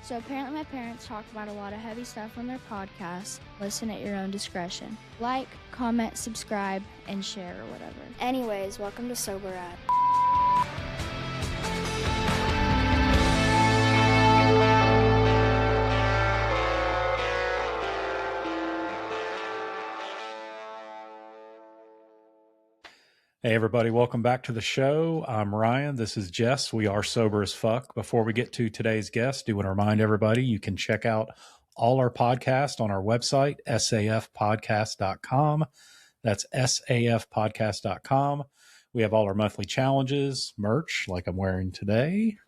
So apparently my parents talk about a lot of heavy stuff on their podcast. Listen at your own discretion. Like, comment, subscribe, and share or whatever. Anyways, welcome to Sobriety. Hey everybody, welcome back to the show. I'm Ryan. This is Jess. We are sober as fuck. Before we get to today's guest, do want to remind everybody you can check out all our podcasts on our website, safpodcast.com. That's safpodcast.com. We have all our monthly challenges, merch like I'm wearing today.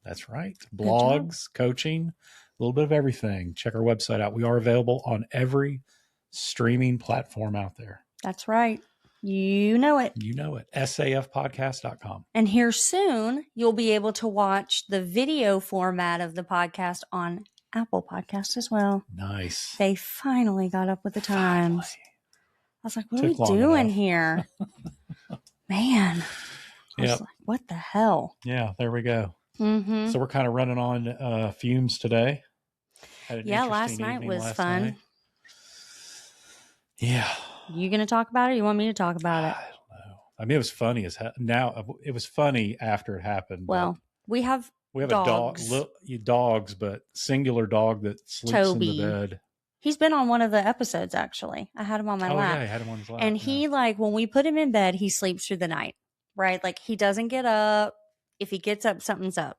That's right. Blogs, coaching, a little bit of everything. Check our website out. We are available on every streaming platform out there. That's right. You know it. You know it. safpodcast.com. And here soon, you'll be able to watch the video format of the podcast on Apple Podcasts as well. Nice. They finally got up with the times. I was like, what Took are we long doing enough. here? Man. I was Yep. like, what the hell? Yeah, there we go. Mm-hmm. So we're kind of running on fumes today. Had an Yeah, interesting last night evening was last fun. night. Yeah. You going to talk about it or you want me to talk about it? I don't know. I mean, it was funny as hell. Now, it was funny after it happened. Well, we have a dogs. dog, dogs, but singular dog that sleeps Toby. in the bed. He's been on one of the episodes, actually. I had him on my lap. Yeah, I had him on his lap. And he, when we put him in bed, he sleeps through the night, right? Like, he doesn't get up. If he gets up, something's up.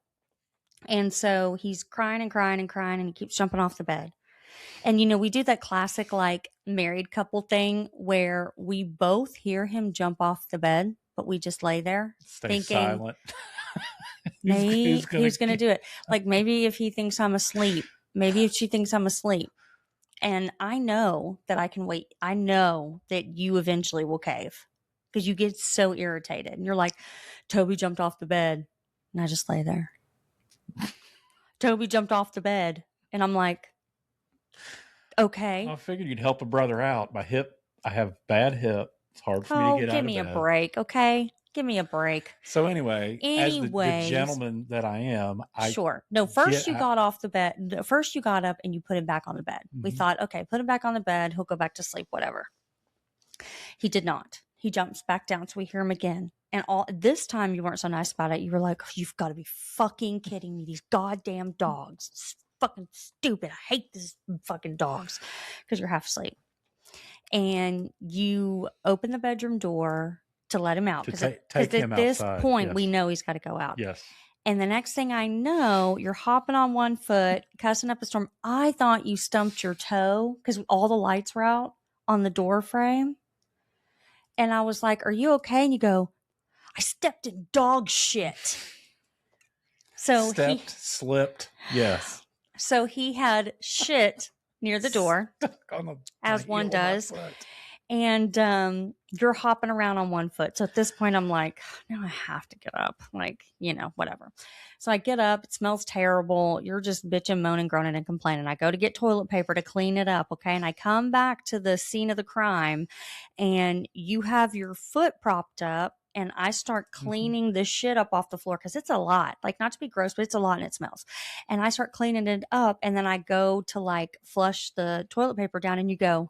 And so he's crying and crying and crying, and he keeps jumping off the bed. And, we do that classic, married couple thing where we both hear him jump off the bed, but we just lay there thinking, silent. maybe he's going to do it. Like, maybe if he thinks I'm asleep, maybe if she thinks I'm asleep. And I know that I can wait. I know that you eventually will cave because you get so irritated. And you're like, Toby jumped off the bed. And I just lay there. Toby jumped off the bed. And I'm like, okay. I figured you'd help a brother out. I have bad hip. It's hard for me to get out of bed. Give me a break, okay? Give me a break. So anyway, as the gentleman that I am, sure. No, first you got off the bed. First you got up and you put him back on the bed. Mm-hmm. We thought, okay, put him back on the bed. He'll go back to sleep, whatever. He did not. He jumps back down, so we hear him again. And this time you weren't so nice about it. You were like, you've got to be fucking kidding me. These goddamn dogs. It's fucking stupid. I hate these fucking dogs. Because you're half asleep. And you open the bedroom door to let him out. Because at this point, yes, we know he's got to go out. Yes. And the next thing I know, you're hopping on one foot, cussing up a storm. I thought you stumped your toe because all the lights were out on the door frame. And I was like, are you okay? And you go, I stepped in dog shit. So slipped. Yes. So he had shit near the door, as one does. And you're hopping around on one foot. So at this point, I'm like, now I have to get up. Whatever. So I get up. It smells terrible. You're just bitching, moaning, groaning, and complaining. I go to get toilet paper to clean it up. Okay. And I come back to the scene of the crime and you have your foot propped up. And I start cleaning the shit up off the floor because it's a lot. Not to be gross, but it's a lot and it smells. And I start cleaning it up. And then I go to flush the toilet paper down and you go,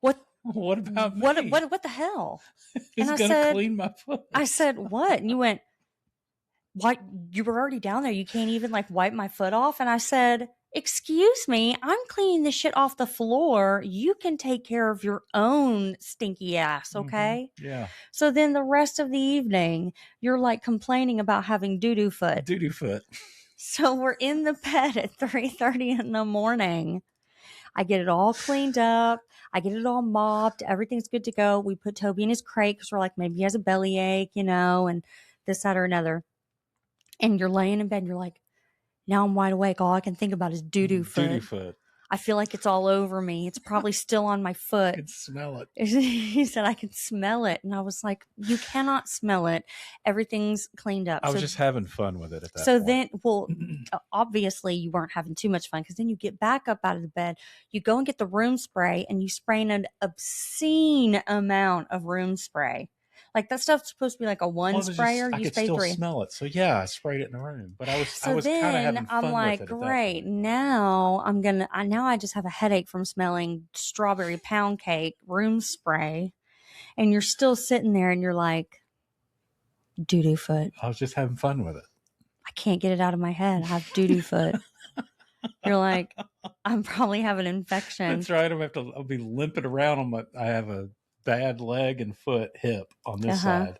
What about me? What the hell? He's going to clean my foot. I said, what? And you went, what? You were already down there. You can't even wipe my foot off. And I said, excuse me, I'm cleaning the shit off the floor. You can take care of your own stinky ass. Okay. Mm-hmm. Yeah. So then the rest of the evening, you're complaining about having doo-doo foot. Doo-doo foot. So we're in the bed at 3:30 in the morning. I get it all cleaned up. I get it all mopped. Everything's good to go. We put Toby in his crate because we're like, maybe he has a bellyache, and this, that, or another. And you're laying in bed and you're like, now I'm wide awake. All I can think about is doo-doo foot. Doo-doo foot. I feel like it's all over me. It's probably still on my foot. I can smell it. He said, I can smell it. And I was like, you cannot smell it. Everything's cleaned up. I was just having fun with it at that point. Then, obviously you weren't having too much fun because then you get back up out of the bed, you go and get the room spray and you spray an obscene amount of room spray. Like that stuff's supposed to be like a one sprayer. I You could spray still 3. smell it. So yeah, I sprayed it in the room. But I was kind of having I'm fun like, with it. great. Now I just have a headache from smelling strawberry pound cake room spray. And you're still sitting there and you're like, doo-doo foot. I was just having fun with it. I can't get it out of my head. I have doo-doo foot. You're like, I'm probably having an infection. That's right. I'll be limping around I have a bad leg and hip on this side.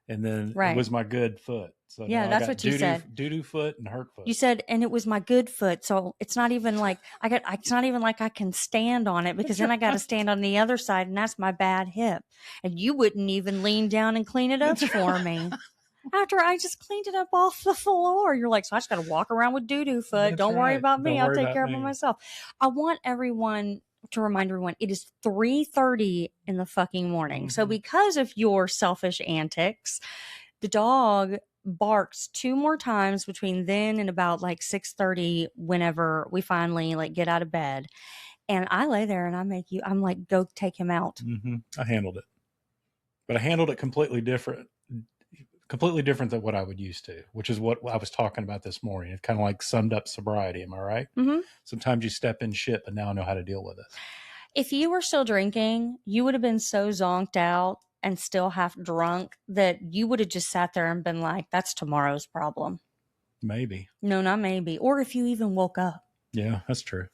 And then it was my good foot. So yeah, that's what you said. Doo-doo foot and hurt foot. You said, and it was my good foot. So it's not even like it's not even like I can stand on it, because then I got to stand on the other side, and that's my bad hip. And you wouldn't even lean down and clean it up for me. After I just cleaned it up off the floor. You're like, so I just got to walk around with doo-doo foot. Don't worry about me. I'll take care of it myself. I want everyone to remind everyone, it is 3:30 in the fucking morning. Mm-hmm. So because of your selfish antics, the dog barks 2 more times between then and about like 6:30, whenever we finally like get out of bed. And I lay there and I'm like, go take him out. Mm-hmm. I handled it. But I handled it completely different than what I would used to, which is what I was talking about this morning. It kind of like summed up sobriety. Am I right? Mm-hmm. Sometimes you step in shit, but now I know how to deal with it. If you were still drinking, you would have been so zonked out and still half drunk that you would have just sat there and been like, that's tomorrow's problem. Maybe. No, not maybe. Or if you even woke up. Yeah, that's true.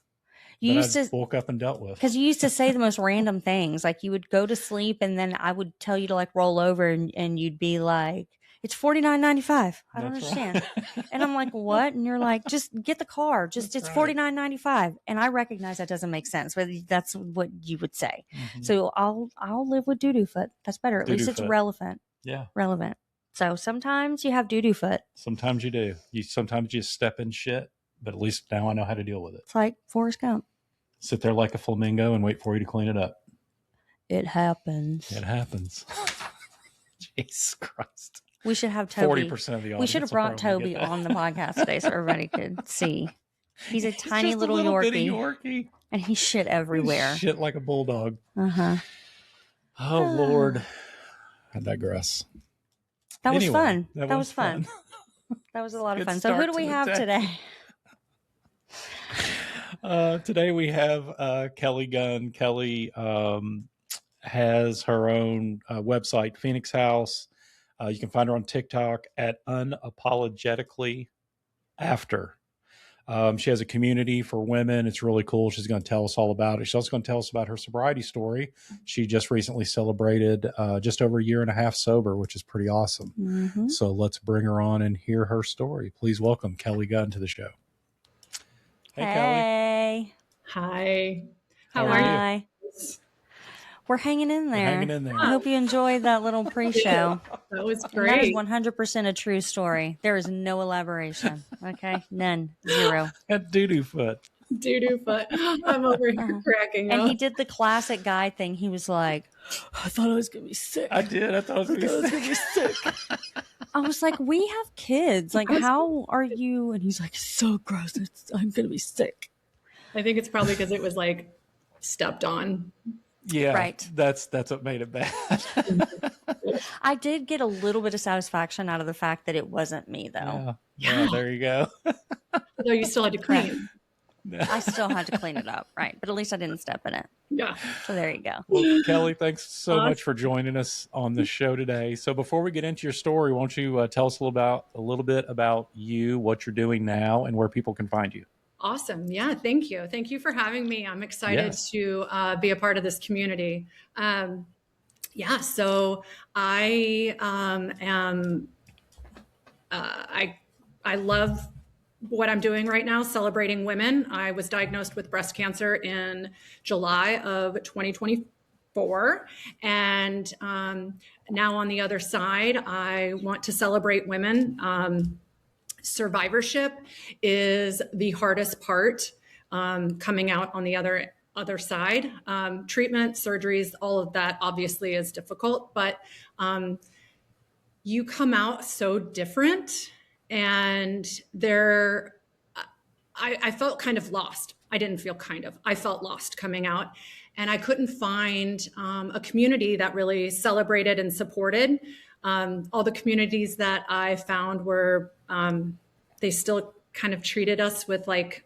Woke up and dealt with. Because you used to say the most random things. Like you would go to sleep and then I would tell you to like roll over and you'd be like, it's $49.95. I don't understand. Right. And I'm like, what? And you're like, just get the car. It's $49.95. And I recognize that doesn't make sense, but that's what you would say. Mm-hmm. So I'll live with doo-doo foot. That's better. At least it's relevant. Yeah. Relevant. So sometimes you have doo-doo foot. Sometimes you do. Sometimes you step in shit, but at least now I know how to deal with it. It's like Forrest Gump. Sit there like a flamingo and wait for you to clean it up. It happens. It happens. Jesus Christ. We should have Toby. 40% of the audience. We should have brought Toby on the podcast today so everybody could see. He's a tiny little Yorkie. And he shit everywhere. He shit like a bulldog. Uh-huh. Oh, Lord. I digress. That was fun. That was fun. That was a lot of fun. So who do we have today? Today we have Kelly Gunn. Kelly has her own website, Feinix Haus. You can find her on TikTok at Unapologetically After. She has a community for women. It's really cool. She's going to tell us all about it. She's also going to tell us about her sobriety story. She just recently celebrated just over 1.5 years sober, which is pretty awesome. Mm-hmm. So let's bring her on and hear her story. Please welcome Kelly Gunn to the show. Hey, Kelly. Hi. How are you? We're hanging in there. I hope you enjoyed that little pre-show. That was great. And that is 100% a true story. There is no elaboration. Okay? None. Zero. At doo-doo foot. Doo-doo foot. I'm over here cracking up. And he did the classic guy thing. He was like, I thought I was going to be sick. I did. I thought I was going to be sick. I was like, we have kids. Like, how are you? And he's like, so gross. I'm going to be sick. I think it's probably because it was like stepped on. Yeah, right. That's what made it bad. I did get a little bit of satisfaction out of the fact that it wasn't me, though. Yeah, there you go. Though you still had to clean. I still had to clean it up, right? But at least I didn't step in it. Yeah. So there you go. Well, Kelly, thanks so much for joining us on the show today. So before we get into your story, won't you tell us a little bit about you, what you're doing now, and where people can find you? Awesome. Yeah. Thank you. Thank you for having me. I'm excited to be a part of this community. So I I love what I'm doing right now, celebrating women. I was diagnosed with breast cancer in July of 2024. And now on the other side, I want to celebrate women. Survivorship is the hardest part, coming out on the other side. Treatment, surgeries, all of that obviously is difficult, but you come out so different. And I felt kind of lost. I didn't feel I felt lost coming out. And I couldn't find a community that really celebrated and supported. All the communities that I found were, they still kind of treated us with like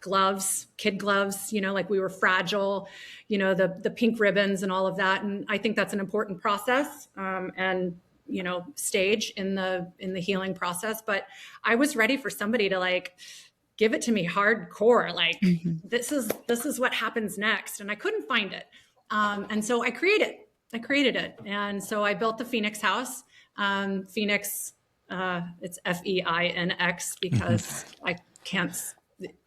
gloves, kid gloves, like we were fragile, the pink ribbons and all of that. And I think that's an important process and stage in the healing process. But I was ready for somebody to like give it to me hardcore, like this is what happens next. And I couldn't find it. And so I created it. And so I built the Feinix Haus. Feinix, it's Feinix because I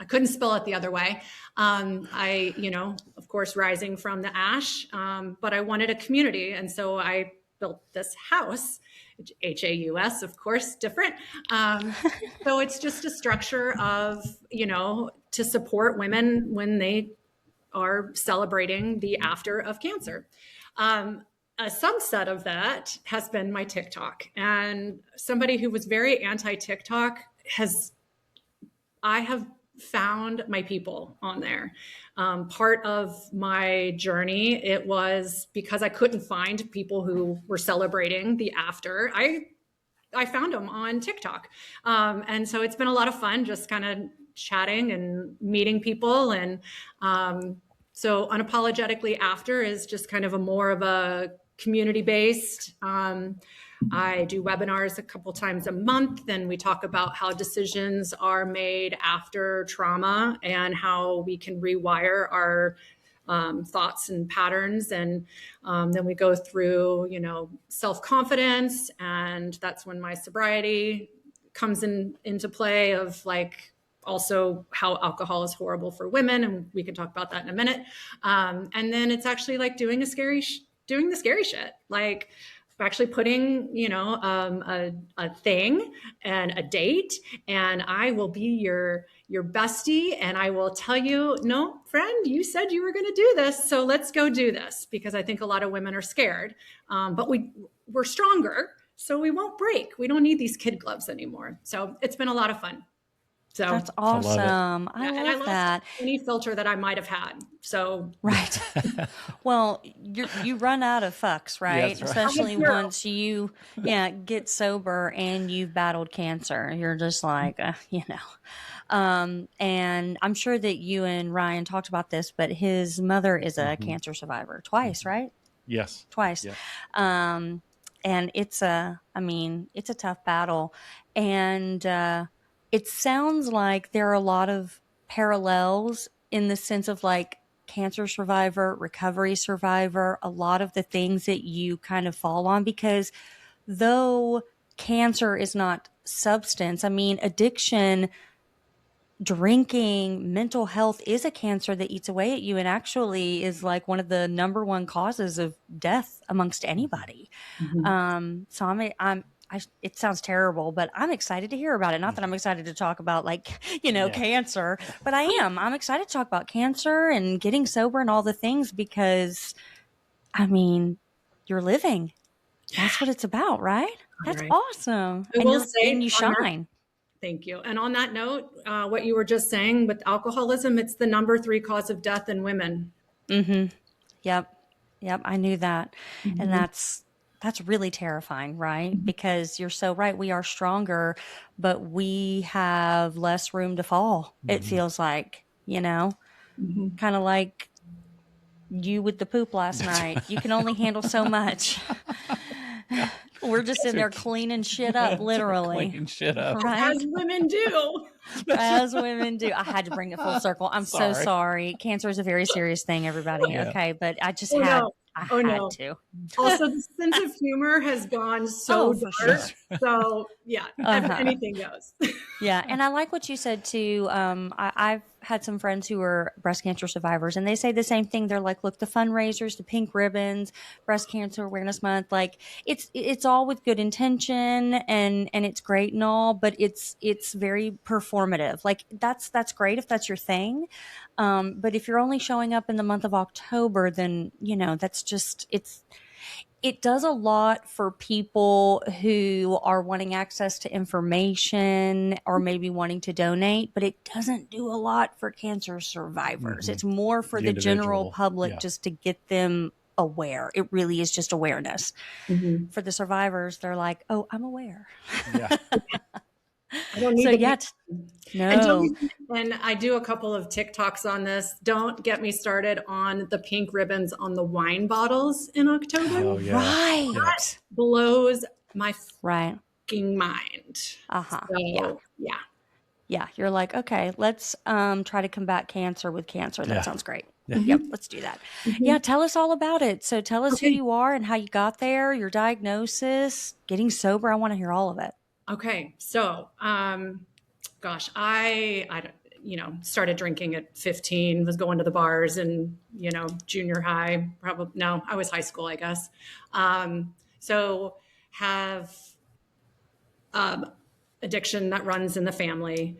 couldn't spell it the other way. Of course, rising from the ash, but I wanted a community. And so I built this house, Haus, of course, different. So it's just a structure of, to support women when they are celebrating the after of cancer. A subset of that has been my TikTok, and somebody who was very anti-TikTok I have found my people on there. Part of my journey, it was because I couldn't find people who were celebrating the after. I found them on TikTok. And so it's been a lot of fun just kind of chatting and meeting people. And so Unapologetically After is just kind of more of a community-based. I do webinars a couple times a month, and we talk about how decisions are made after trauma and how we can rewire our thoughts and patterns. And then we go through, self-confidence, and that's when my sobriety comes into play of like also how alcohol is horrible for women. And we can talk about that in a minute. And then it's actually like doing the scary shit, like actually putting, a thing and a date, and I will be your bestie, and I will tell you, no, friend, you said you were going to do this, so let's go do this, because I think a lot of women are scared, but we're stronger, so we won't break. We don't need these kid gloves anymore. So it's been a lot of fun. So that's awesome. I love that. Any filter that I might have had. So right. Well, you run out of fucks, right? Yes, right. Especially once you get sober and you've battled cancer. You're just like, and I'm sure that you and Ryan talked about this, but his mother is a cancer survivor twice, right? Yes. Twice. Yes. And it's a tough battle. And it sounds like there are a lot of parallels in the sense of like cancer survivor, recovery survivor, a lot of the things that you kind of fall on, because though cancer is not substance, I mean, addiction, drinking, mental health is a cancer that eats away at you and actually is like one of the number one causes of death amongst anybody. So it sounds terrible, but I'm excited to hear about it. Not that I'm excited to talk about cancer, but I'm excited to talk about cancer and getting sober and all the things, because I mean, you're living. That's what it's about, right? That's awesome. And you shine. Thank you. And on that note, what you were just saying with alcoholism, it's the number 3 cause of death in women. Yep. I knew that. And that's really terrifying, right? Because you're so right. We are stronger, but we have less room to fall. It feels like, kind of like you with the poop last night. You can only handle so much. We're just in there cleaning shit up, literally. Cleaning shit up. Right? As women do. As women do. I had to bring it full circle. I'm so sorry. Cancer is a very serious thing, everybody. Okay. But I just had to. Also, the sense of humor has gone so dark. Sure. So, anything goes. Yeah. And I like what you said, too. I've had some friends who are breast cancer survivors, and they say the same thing. They're like, look, the fundraisers, the pink ribbons, Breast Cancer Awareness Month, like it's all with good intention and it's great and all, but it's very performative. Like that's great if that's your thing. But if you're only showing up in the month of October, then, that's just, it does a lot for people who are wanting access to information or maybe wanting to donate, but it doesn't do a lot for cancer survivors. It's more for the general public, just to get them aware. It really is just awareness. For the survivors, they're like, oh, I'm aware. I don't need no. And I do a couple of TikToks on this. Don't get me started on the pink ribbons on the wine bottles in October. Oh, yeah. Right. That blows my fucking mind. So, yeah. You're like, okay, let's try to combat cancer with cancer. That sounds great. Yep, let's do that. Yeah, tell us all about it. So tell us who you are and how you got there, your diagnosis, getting sober. I want to hear all of it. Okay. So, gosh, I started drinking at 15, was going to the bars and, junior high, I was high school, I guess. So have, addiction that runs in the family.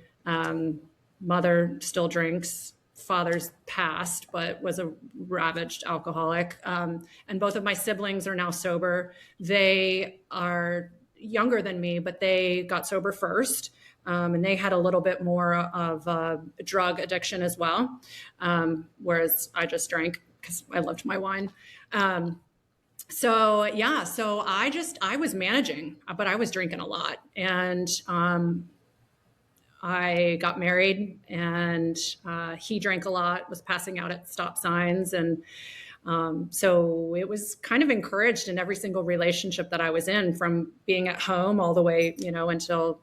Mother still drinks. Father's passed, but was a ravaged alcoholic. And both of my siblings are now sober. They are younger than me, but they got sober first. And they had a little bit more of a drug addiction as well. Whereas I just drank because I loved my wine. So I was managing, but I was drinking a lot. And I got married and he drank a lot, was passing out at stop signs. And so it was kind of encouraged in every single relationship that I was in, from being at home all the way, until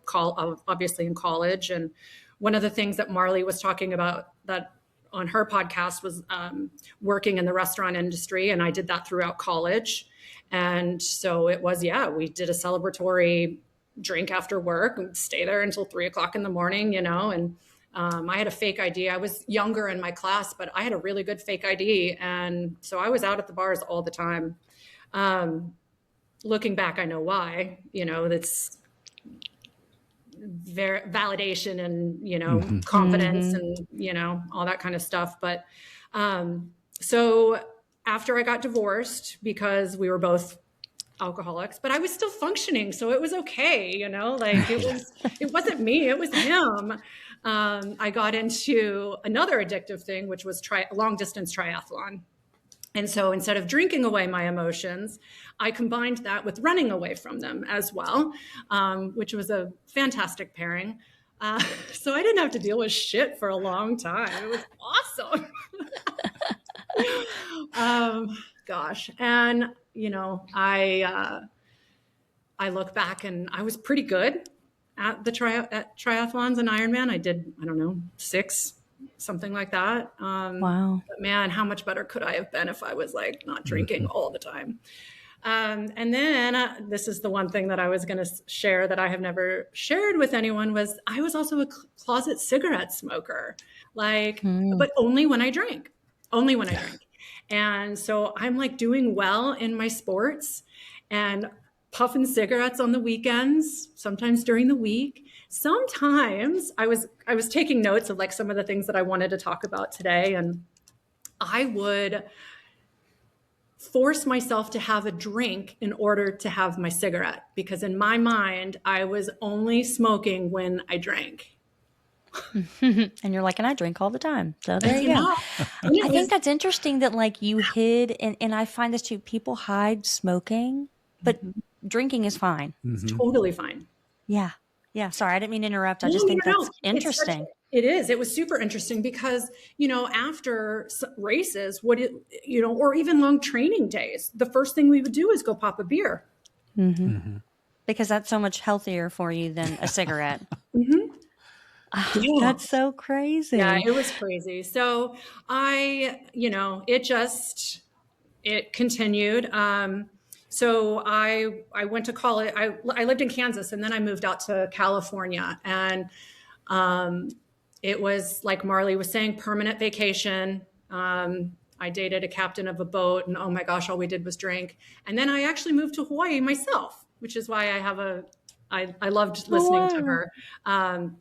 obviously in college. And one of the things that Marley was talking about that on her podcast was working in the restaurant industry. And I did that throughout college. And so it was, we did a celebratory drink after work and stay there until 3:00 in the morning, and I had a fake ID. I was younger in my class, but I had a really good fake ID. And so I was out at the bars all the time. Looking back, I know why, that's validation and, confidence and, all that kind of stuff. But so after I got divorced, because we were both alcoholics, but I was still functioning. So it was okay. It wasn't me, it was him. I got into another addictive thing, which was long distance triathlon. And so instead of drinking away my emotions, I combined that with running away from them as well, which was a fantastic pairing. So I didn't have to deal with shit for a long time. It was awesome. Gosh. And, I look back and I was pretty good at the triathlons and Ironman. I did, 6, something like that. Wow. But man, how much better could I have been if I was not drinking all the time? And then this is the one thing that I was going to share that I have never shared with anyone, was I was also a closet cigarette smoker, but only when I drank, I drank. And so I'm doing well in my sports and puffing cigarettes on the weekends, sometimes during the week. Sometimes I was taking notes of some of the things that I wanted to talk about today. And I would force myself to have a drink in order to have my cigarette, because in my mind, I was only smoking when I drank. And you're like, and I drink all the time. So there you go. I think that's interesting that you hid, and I find this too, people hide smoking, but drinking is fine. It's totally fine. Yeah. Yeah. Sorry, I didn't mean to interrupt. I just think that's interesting. It is. It was super interesting because, after races, or even long training days, the first thing we would do is go pop a beer. Because that's so much healthier for you than a cigarette. That's so crazy. Yeah, it was crazy. So it continued. So I went to college. I lived in Kansas, and then I moved out to California, and it was, like Marley was saying, permanent vacation. I dated a captain of a boat, and oh my gosh, all we did was drink. And then I actually moved to Hawaii myself, which is why I loved listening to her.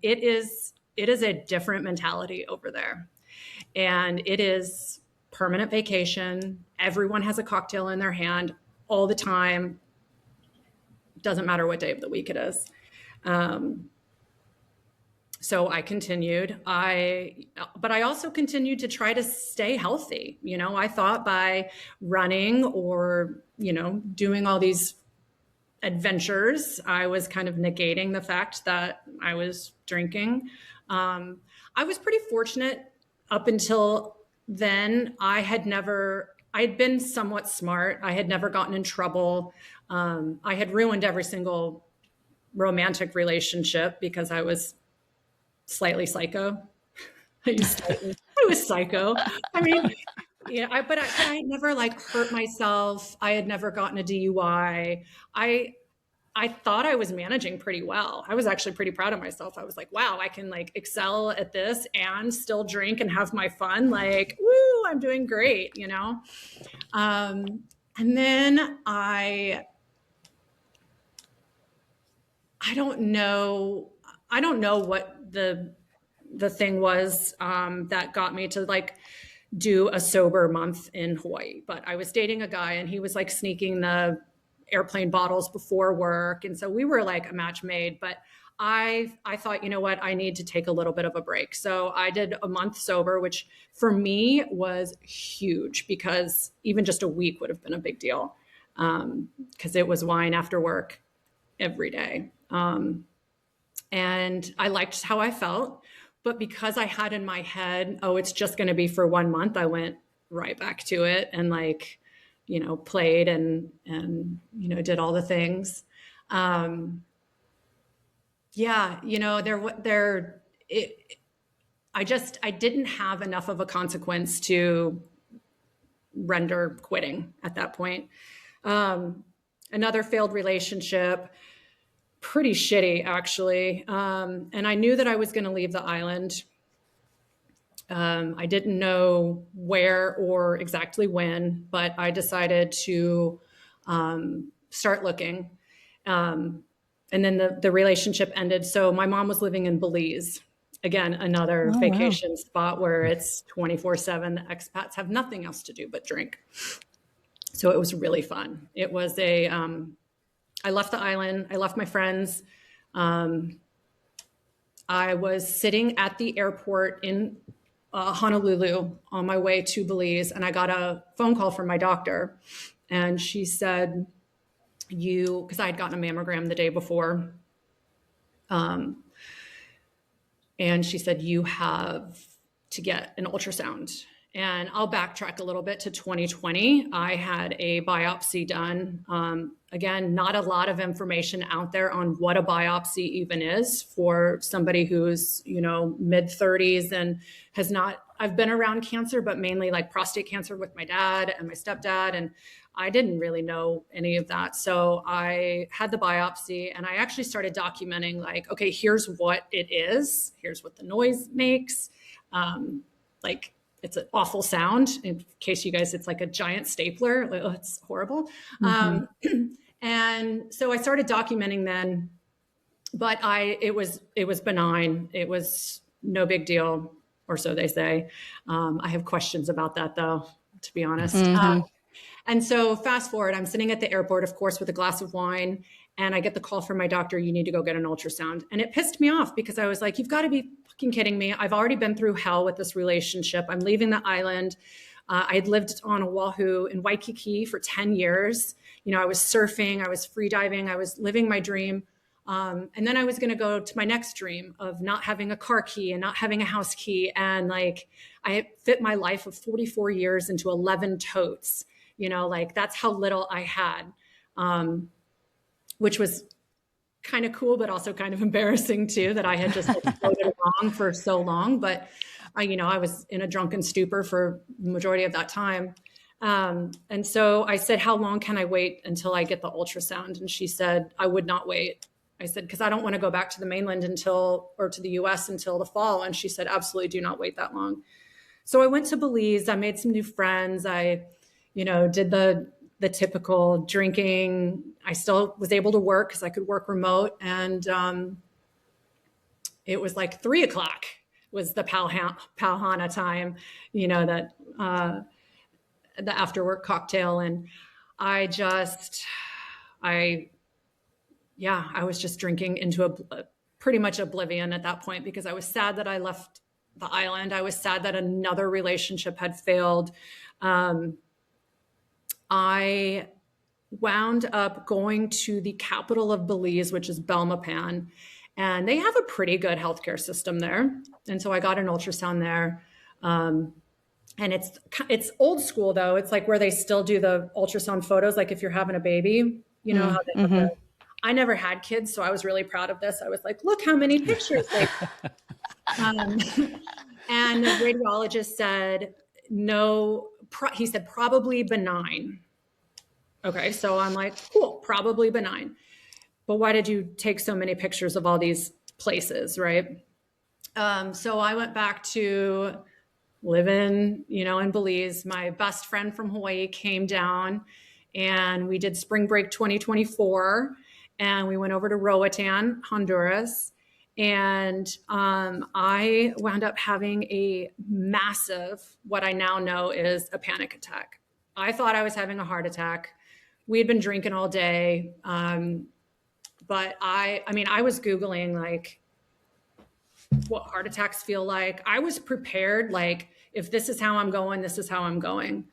It is a different mentality over there, and it is permanent vacation. Everyone has a cocktail in their hand all the time. Doesn't matter what day of the week it is. So I continued. But I also continued to try to stay healthy. You know, I thought by running or, you know, doing all these adventures, I was kind of negating the fact that I was drinking. I was pretty fortunate up until then. I had been somewhat smart. I had never gotten in trouble. I had ruined every single romantic relationship because I was slightly psycho. I was psycho. I mean, yeah, but I never like hurt myself. I had never gotten a DUI. I thought I was managing pretty well. I was actually pretty proud of myself. I was like, wow, I can like excel at this and still drink and have my fun. Like, woo, I'm doing great, you know? And then I don't know what the thing was that got me to like do a sober month in Hawaii. But I was dating a guy and he was like sneaking the airplane bottles before work. And so we were like a match made, but I thought, you know what, I need to take a little bit of a break. So I did a month sober, which for me was huge because even just a week would have been a big deal. Cause it was wine after work every day. And I liked how I felt, but because I had in my head, oh, it's just going to be for 1 month, I went right back to it and like, you know, played and, you know, did all the things. Yeah, you know, I didn't have enough of a consequence to render quitting at that point. Another failed relationship, pretty shitty actually. And I knew that I was going to leave the island. I didn't know where or exactly when, but I decided to start looking. And then the relationship ended. So my mom was living in Belize. Again, another vacation spot where it's 24/7. The expats have nothing else to do but drink. So it was really fun. It was I left the island. I left my friends. I was sitting at the airport in Honolulu on my way to Belize, and I got a phone call from my doctor, and she said, because I had gotten a mammogram the day before, and she said, you have to get an ultrasound. And I'll backtrack a little bit to 2020. I had a biopsy done. Again, not a lot of information out there on what a biopsy even is for somebody who's, you know, mid 30s and has not, I've been around cancer, but mainly like prostate cancer with my dad and my stepdad. And I didn't really know any of that. So I had the biopsy and I actually started documenting like, okay, here's what it is. Here's what the noise makes. Like, it's an awful sound. In case you guys, it's like a giant stapler. It's horrible. Mm-hmm. And so I started documenting then, but it was benign. It was no big deal, or so they say. I have questions about that though, to be honest. Mm-hmm. And so fast forward, I'm sitting at the airport, of course, with a glass of wine, and I get the call from my doctor, you need to go get an ultrasound. And it pissed me off because I was like, you've got to be fucking kidding me. I've already been through hell with this relationship. I'm leaving the island. I'd lived on Oahu in Waikiki for 10 years. You know, I was surfing, I was free diving, I was living my dream. And then I was going to go to my next dream of not having a car key and not having a house key. And like, I fit my life of 44 years into 11 totes. You know, like that's how little I had, which was kind of cool, but also kind of embarrassing too, that I had just like, floated along for so long. But I was in a drunken stupor for the majority of that time. And so I said, how long can I wait until I get the ultrasound? And she said, I would not wait. I said, because I don't want to go back to the mainland or to the US until the fall. And she said, absolutely do not wait that long. So I went to Belize. I made some new friends. I did the typical drinking. I still was able to work because I could work remote. And it was like 3:00 was the Pauhana time, that the after work cocktail. And I was just drinking into pretty much oblivion at that point, because I was sad that I left the island. I was sad that another relationship had failed. I wound up going to the capital of Belize, which is Belmopan, and they have a pretty good healthcare system there. And so I got an ultrasound there. And it's old school though. It's like where they still do the ultrasound photos, like if you're having a baby, you know, how they put I never had kids, so I was really proud of this. I was like, look how many pictures they and the radiologist said, no, he said, probably benign. Okay, so I'm like, cool, probably benign. But why did you take so many pictures of all these places, right? So I went back to living, in Belize. My best friend from Hawaii came down and we did spring break 2024. And we went over to Roatan, Honduras. And I wound up having a massive, what I now know is a panic attack. I thought I was having a heart attack. We had been drinking all day. But I was Googling like what heart attacks feel like. I was prepared, like, if this is how I'm going, this is how I'm going.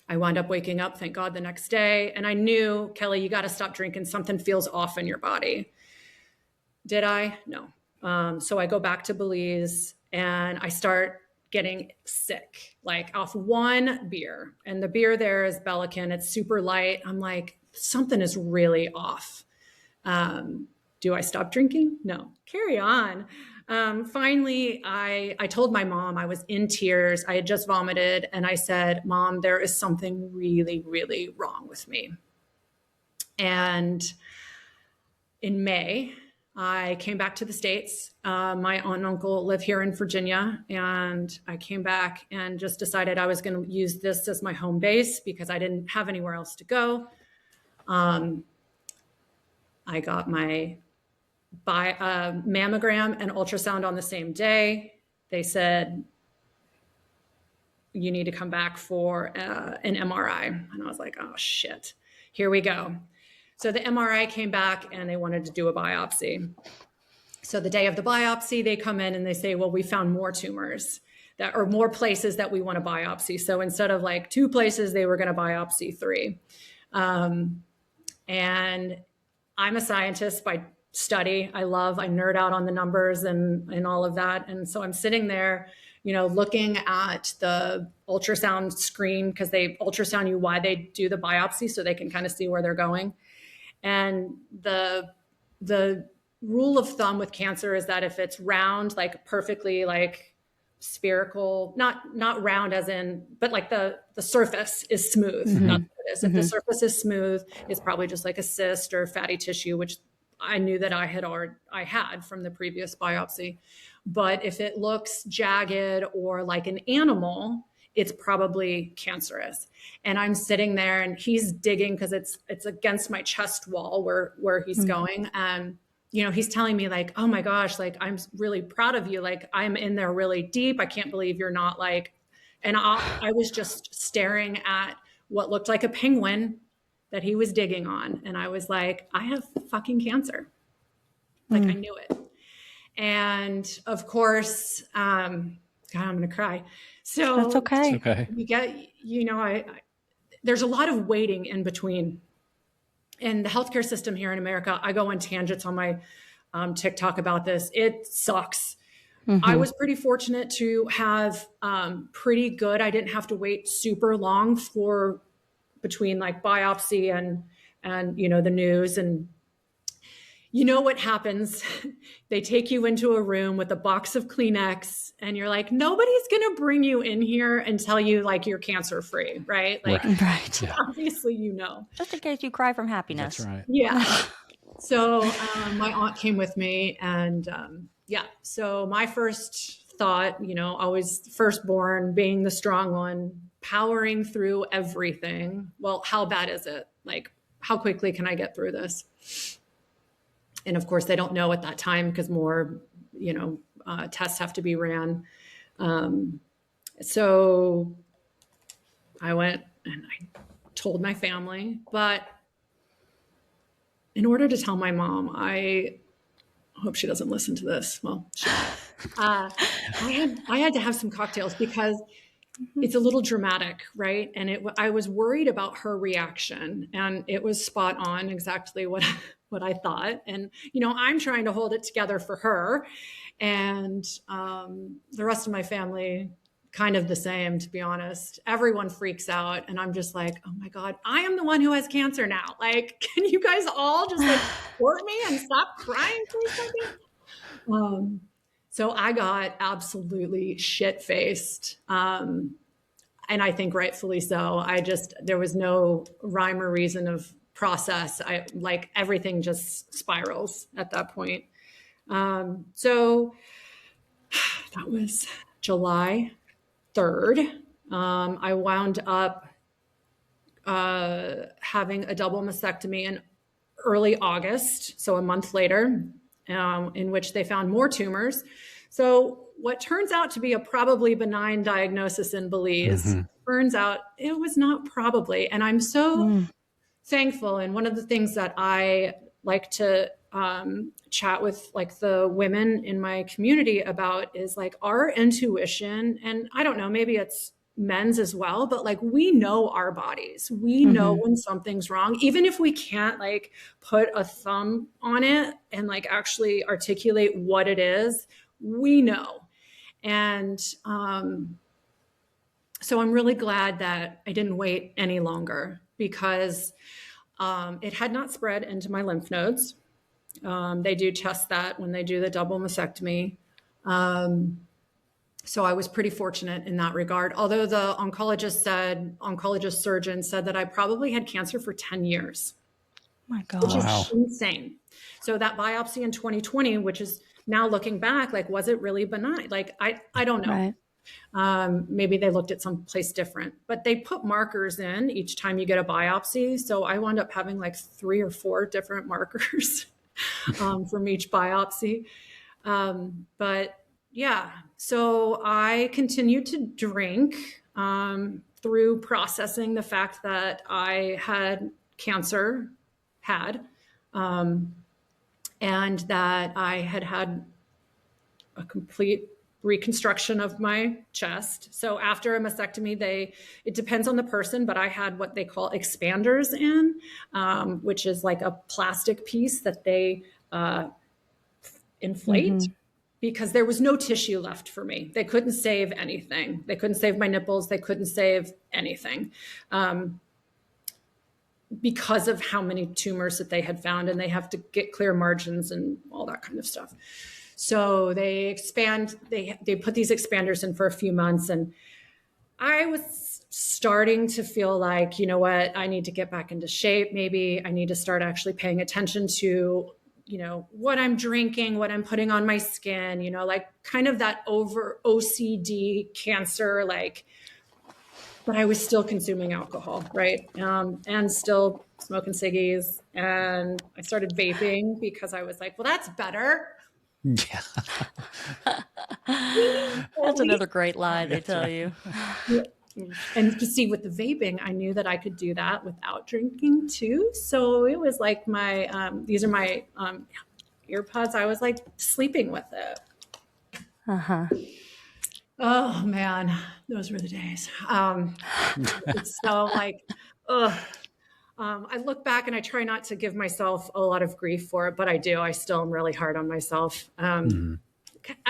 I wound up waking up, thank God, the next day. And I knew, Kelly, you got to stop drinking. Something feels off in your body. Did I? No. So I go back to Belize and I start getting sick, like off one beer. And the beer there is Bellican. It's super light. I'm like, something is really off. Do I stop drinking? No. Carry on. Finally, I told my mom, I was in tears. I had just vomited. And I said, Mom, there is something really, really wrong with me. And in May, I came back to the States. My aunt and uncle live here in Virginia. And I came back and just decided I was going to use this as my home base because I didn't have anywhere else to go. I got my mammogram and ultrasound on the same day. They said, you need to come back for an MRI. And I was like, oh shit, here we go. So the MRI came back and they wanted to do a biopsy. So the day of the biopsy, they come in and they say, well, we found more tumors that are more places that we want to biopsy. So instead of like 2 places, they were going to biopsy 3. And I'm a scientist by study. I nerd out on the numbers and all of that. And so I'm sitting there, looking at the ultrasound screen because they ultrasound you while they do the biopsy so they can kind of see where they're going. And the rule of thumb with cancer is that if it's round, like perfectly like spherical, not round as in, but like the surface is smooth. Mm-hmm. That's what it is. If the surface is smooth, it's probably just like a cyst or fatty tissue, which I knew that I had from the previous biopsy. But if it looks jagged or like an animal, it's probably cancerous. And I'm sitting there and he's digging because it's against my chest wall where he's going. And, he's telling me like, oh my gosh, like, I'm really proud of you. Like, I'm in there really deep. I can't believe you're not like, and I was just staring at what looked like a penguin that he was digging on. And I was like, I have fucking cancer. Like I knew it. And of course, God, I'm going to cry. So that's okay. It's okay. You get, there's a lot of waiting in between. And the healthcare system here in America, I go on tangents on my TikTok about this. It sucks. Mm-hmm. I was pretty fortunate to have pretty good. I didn't have to wait super long between like biopsy and the news. And what happens? They take you into a room with a box of Kleenex and you're like, nobody's going to bring you in here and tell you like you're cancer free, right? Like, right. Yeah. Obviously, just in case you cry from happiness. That's right. Yeah. So my aunt came with me and so my first thought, always firstborn, being the strong one, powering through everything. Well, how bad is it? Like, how quickly can I get through this? And of course, they don't know at that time because more, tests have to be ran. So I went and I told my family, but in order to tell my mom, I hope she doesn't listen to this. Well, I had to have some cocktails because it's a little dramatic, right? And I was worried about her reaction, and it was spot on, exactly what I thought. And I'm trying to hold it together for her, and the rest of my family kind of the same, to be honest. Everyone freaks out, and I'm just like, oh my God, I am the one who has cancer now. Like, can you guys all just like support me and stop crying for a second? So I got absolutely shit-faced. And I think rightfully so. There was no rhyme or reason of process. Everything just spirals at that point. So that was July 3rd. I wound up having a double mastectomy in early August, so a month later, in which they found more tumors. So what turns out to be a probably benign diagnosis in Belize turns out it was not probably. And I'm so thankful. And one of the things that I like to chat with like the women in my community about is like our intuition. And I don't know, maybe it's men's as well, but like we know our bodies. We know when something's wrong, even if we can't like put a thumb on it and like actually articulate what it is, we know. And so I'm really glad that I didn't wait any longer because it had not spread into my lymph nodes. They do test that when they do the double mastectomy. So I was pretty fortunate in that regard. Although the oncologist surgeon said that I probably had cancer for 10 years. Oh my God. Which is insane. So that biopsy in 2020, which is now looking back, like, was it really benign? Like, I don't know. Right. Maybe they looked at someplace different, but they put markers in each time you get a biopsy. So I wound up having like 3 or 4 different markers from each biopsy. But yeah, so I continued to drink through processing the fact that I had cancer, and that I had a complete reconstruction of my chest. So after a mastectomy, it depends on the person, but I had what they call expanders in, which is like a plastic piece that they inflate because there was no tissue left for me. They couldn't save anything. They couldn't save my nipples. They couldn't save anything. Because of how many tumors that they had found, and they have to get clear margins and all that kind of stuff. So they put these expanders in for a few months, and I was starting to feel like, you know what, I need to get back into shape. Maybe I need to start actually paying attention to, what I'm drinking, what I'm putting on my skin, like kind of that over OCD cancer, like, but I was still consuming alcohol, right? And still smoking ciggies. And I started vaping because I was like, well, that's better. Yeah. That's another great lie they tell you. And to see with the vaping, I knew that I could do that without drinking too. So it was like these are my earpods. I was like sleeping with it. Oh man, those were the days. It's so like, I look back and I try not to give myself a lot of grief for it, but I do. I still am really hard on myself. I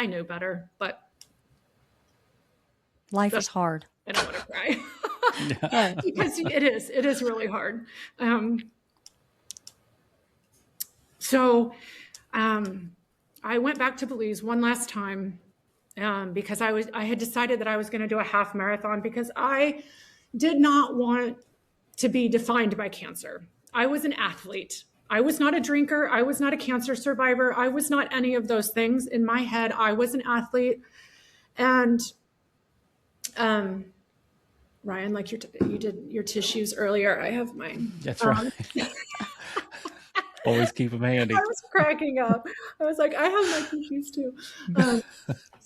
knew better, but life is hard. I don't want to cry because it is really hard. So I went back to Belize one last time. Because I had decided that I was going to do a half marathon because I did not want to be defined by cancer. I was an athlete. I was not a drinker. I was not a cancer survivor. I was not any of those things. In my head, I was an athlete. And Ryan, like you did your tissues earlier, I have mine. That's right. Always keep them handy. I was cracking up. I was like, I have my tissues too.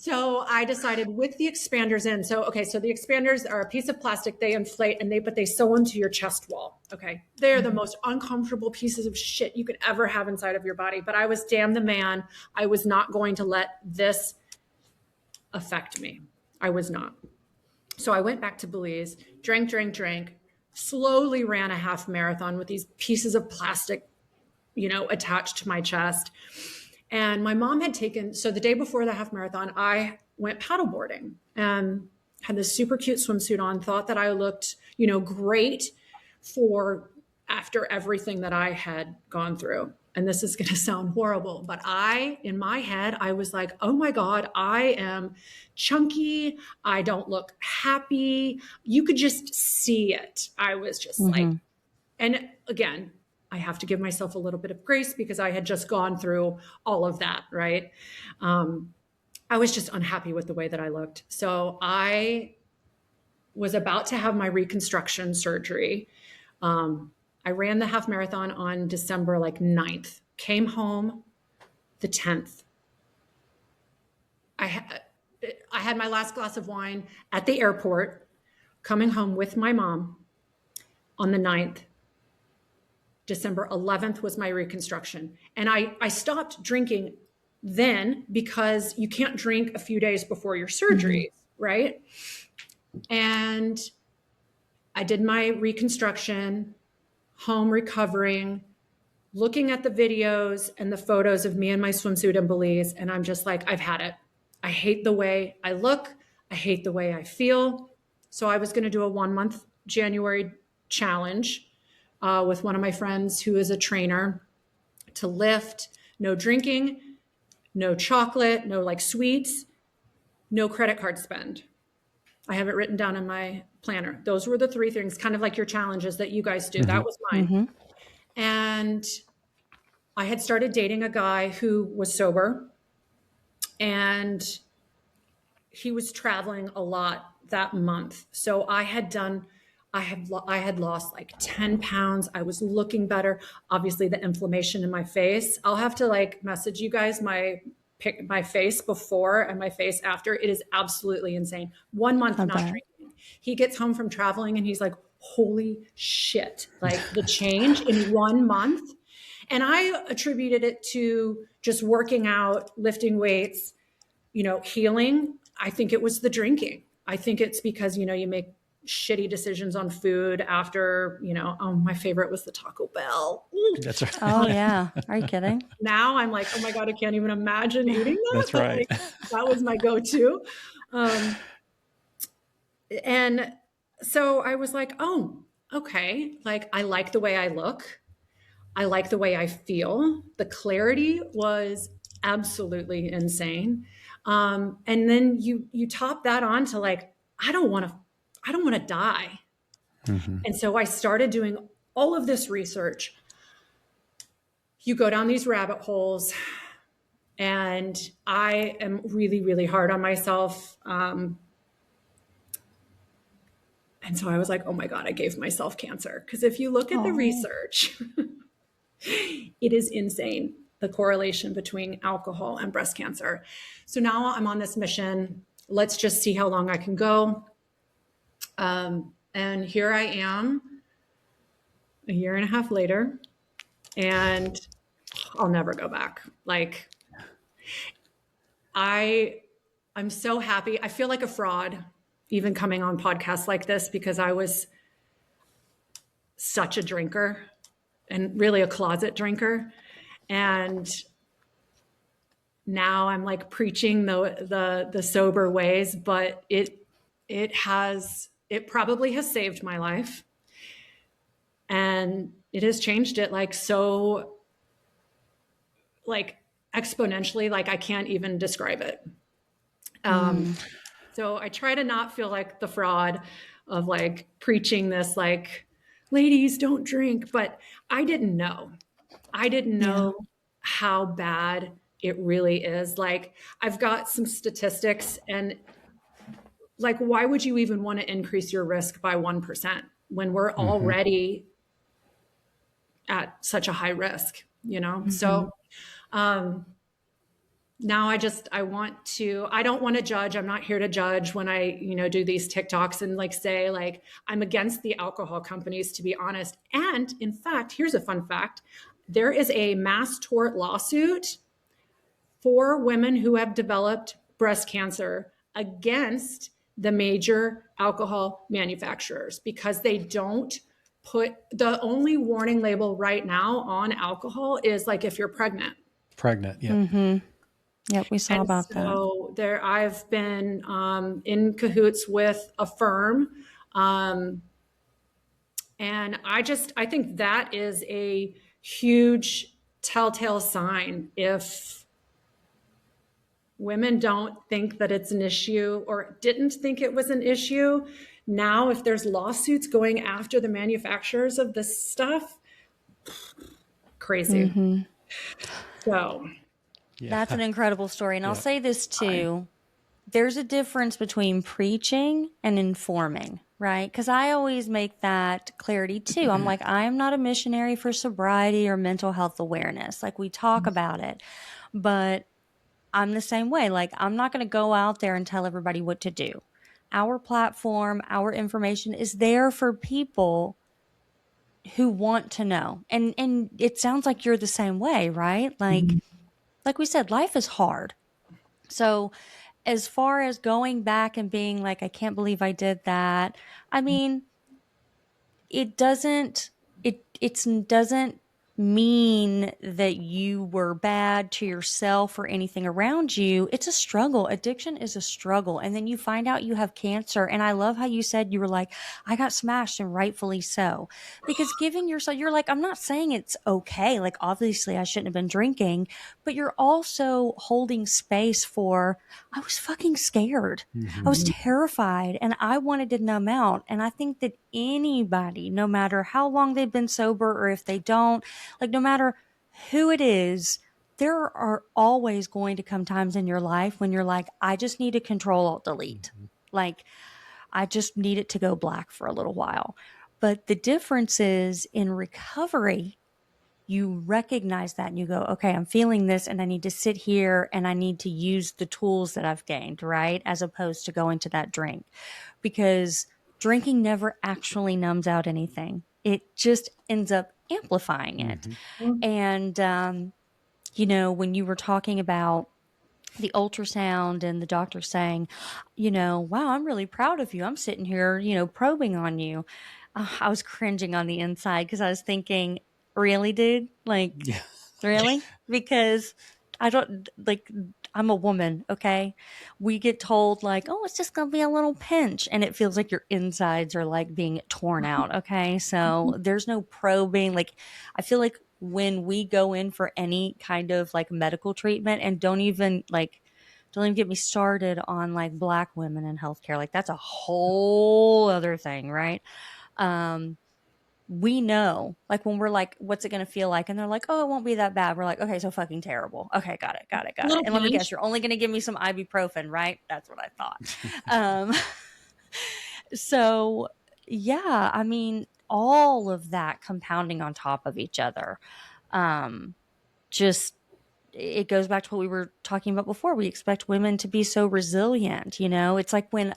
So I decided with the expanders in. So, okay, so the expanders are a piece of plastic. They inflate but they sew into your chest wall. Okay. They're the most uncomfortable pieces of shit you could ever have inside of your body. But I was damn the man. I was not going to let this affect me. I was not. So I went back to Belize, drank, slowly ran a half marathon with these pieces of plastic, attached to my chest. And my mom had so the day before the half marathon, I went paddleboarding and had this super cute swimsuit on, thought that I looked, great for after everything that I had gone through. And this is going to sound horrible, but in my head, I was like, oh my God, I am chunky. I don't look happy. You could just see it. I was just like, and again, I have to give myself a little bit of grace because I had just gone through all of that, right? I was just unhappy with the way that I looked. So I was about to have my reconstruction surgery. I ran the half marathon on December 9th, came home the 10th. I had my last glass of wine at the airport, coming home with my mom on the 9th. December 11th was my reconstruction. And I stopped drinking then because you can't drink a few days before your surgery, right? And I did my reconstruction, home recovering, looking at the videos and the photos of me in my swimsuit in Belize. And I'm just like, I've had it. I hate the way I look. I hate the way I feel. So I was going to do a 1-month January challenge with one of my friends who is a trainer to lift, no drinking, no chocolate, no sweets, no credit card spend. I have it written down in my planner. Those were the 3 things, kind of like your challenges that you guys do. That was mine. And I had started dating a guy who was sober, and he was traveling a lot that month. So I had lost 10 pounds. I was looking better. Obviously the inflammation in my face. I'll have to message you guys my face before and my face after. It is absolutely insane. 1 month not drinking. He gets home from traveling and he's like, holy shit, the change in 1 month. And I attributed it to just working out, lifting weights, healing. I think it was the drinking. I think it's because, you make shitty decisions on food after, my favorite was the Taco Bell. That's right. Oh yeah. Are you kidding? Now I'm like, oh my God, I can't even imagine eating that. That's right. That was my go-to. And so I was like, oh, okay. I like the way I look. I like the way I feel. The clarity was absolutely insane. And then you top that on to I don't want to die. And so I started doing all of this research. You go down these rabbit holes, and I am really, really hard on myself. And so I was like, oh my God, I gave myself cancer. Because if you look at the research, it is insane, the correlation between alcohol and breast cancer. So now I'm on this mission. Let's just see how long I can go. And here I am a year and a half later, and I'll never go back. I'm so happy. I feel like a fraud even coming on podcasts like this because I was such a drinker and really a closet drinker. And now I'm preaching the sober ways, but it probably has saved my life, and it has changed it so exponentially, I can't even describe it. So I try to not feel like the fraud of preaching this, ladies don't drink, but I didn't know how bad it really is. I've got some statistics, and why would you even want to increase your risk by 1% when we're already at such a high risk, So, now I don't want to judge. I'm not here to judge when I, do these TikToks and like say like I'm against the alcohol companies, to be honest. And in fact, here's a fun fact. There is a mass tort lawsuit for women who have developed breast cancer against the major alcohol manufacturers because they don't put the only warning label right now on alcohol is like if you're pregnant. Yeah. Mm-hmm. Yep, we saw about that. So I've been in cahoots with a firm, and I think that is a huge telltale sign if women don't think that it's an issue or didn't think it was an issue. Now, if there's lawsuits going after the manufacturers of this stuff, crazy. Mm-hmm. So that's an incredible story. And I'll say this too. There's a difference between preaching and informing, right? Because I always make that clarity too. I'm like, I am not a missionary for sobriety or mental health awareness. Like we talk about it, but I'm the same way. Like I'm not going to go out there and tell everybody what to do. Our platform, our information is there for people who want to know. And it sounds like you're the same way, right? Like we said, life is hard. So as far as going back and being like, I can't believe I did that. I mean, it doesn't mean that you were bad to yourself or anything around you. It's a struggle. Addiction is a struggle. And then you find out you have cancer. And I love how you said you were like, I got smashed, and rightfully so. Because giving yourself, you're like, I'm not saying it's okay. Like, obviously I shouldn't have been drinking, but you're also holding space for, I was fucking scared. I was terrified and I wanted to numb out. And I think that anybody, no matter how long they've been sober or if they don't, like no matter who it is, there are always going to come times in your life when you're like, I just need to Control Alt Delete. Like, I just need it to go black for a little while. But the difference is in recovery, you recognize that and you go, okay, I'm feeling this and I need to sit here and I need to use the tools that I've gained, right? As opposed to going to that drink, because drinking never actually numbs out anything. It just ends up amplifying it. And, when you were talking about the ultrasound and the doctor saying, wow, I'm really proud of you. I'm sitting here, probing on you. I was cringing on the inside because I was thinking, really, dude? Like, really? Because I don't, like, I'm a woman, okay? We get told, like, oh, it's just going to be a little pinch. And it feels like your insides are, like, being torn out, okay? So there's no probing. Like, I feel like when we go in for any kind of, like, medical treatment, and don't even get me started on, like, Black women in healthcare. Like, that's a whole other thing, right? We know, like when we're like, what's it going to feel like? And they're like, oh, it won't be that bad. We're like, okay, so fucking terrible. Okay, got it. And let me guess, you're only going to give me some ibuprofen, right? That's what I thought. So yeah, I mean, all of that compounding on top of each other. Just, it goes back to what we were talking about before. We expect women to be so resilient. It's like when,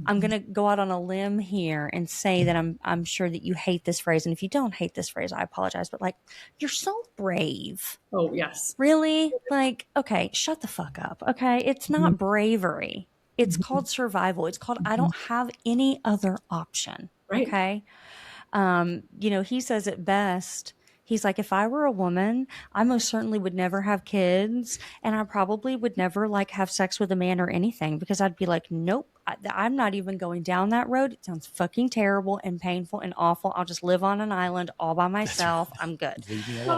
I'm going to go out on a limb here and say that I'm sure that you hate this phrase. And if you don't hate this phrase, I apologize. But like, you're so brave. Oh, yes. Really? Like, okay, shut the fuck up. Okay. It's not bravery. It's called survival. It's called, I don't have any other option. Right. Okay. He says it best. He's like, if I were a woman, I most certainly would never have kids, and I probably would never like have sex with a man or anything, because I'd be like, nope, I'm not even going down that road. It sounds fucking terrible and painful and awful. I'll just live on an island all by myself. I'm good.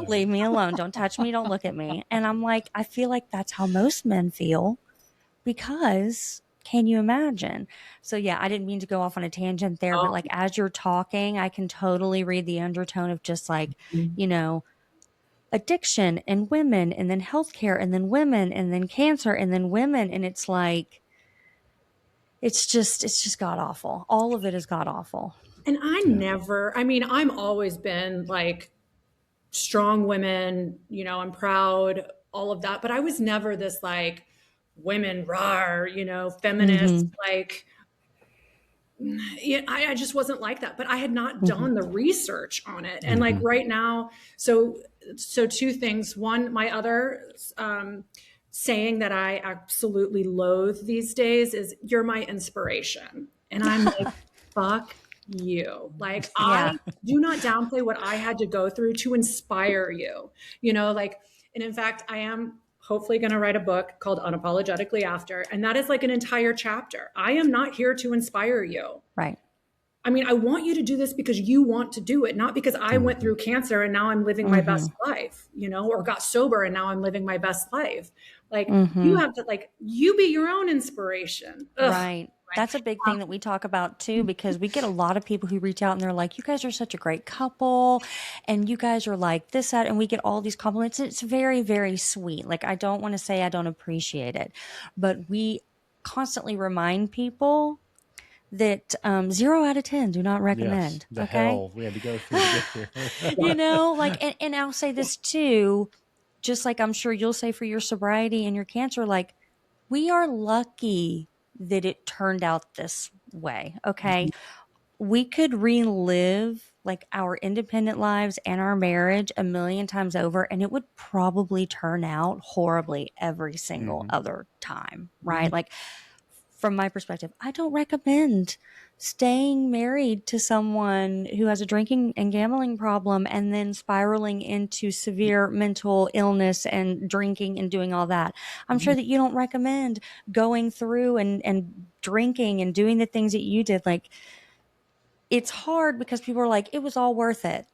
Leave me alone. Don't touch me. Don't look at me. And I'm like, I feel like that's how most men feel, because can you imagine? So yeah, I didn't mean to go off on a tangent there, but like as you're talking, I can totally read the undertone of just like, addiction and women, and then healthcare, and then women, and then cancer, and then women. And it's like, it's just god awful. All of it is god awful. And I'm always been like strong women, I'm proud all of that. But I was never this like women rar, feminist, like, yeah, I just wasn't like that, but I had not done the research on it. And like right now, so two things. One, my other saying that I absolutely loathe these days is "you're my inspiration." And I'm like, fuck you. Like, I do not downplay what I had to go through to inspire you, like, and in fact, I am hopefully going to write a book called Unapologetically After. And that is like an entire chapter. I am not here to inspire you. Right. I mean, I want you to do this because you want to do it, not because I went through cancer and now I'm living my best life, or got sober and now I'm living my best life. Like you have to, like, you be your own inspiration. Ugh. Right. That's a big thing that we talk about too, because we get a lot of people who reach out and they're like, you guys are such a great couple and you guys are like this, that, and we get all these compliments. It's very, very sweet. Like, I don't want to say I don't appreciate it, but we constantly remind people that 0 out of 10 do not recommend. Yes, the hell we had to go through to get here. Like, and I'll say this too, just like I'm sure you'll say for your sobriety and your cancer, like, we are lucky that it turned out this way. Okay. We could relive like our independent lives and our marriage a million times over, and it would probably turn out horribly every single other time. Right. Like, from my perspective, I don't recommend staying married to someone who has a drinking and gambling problem and then spiraling into severe mental illness and drinking and doing all that. I'm sure that you don't recommend going through and drinking and doing the things that you did. Like, it's hard because people are like, it was all worth it.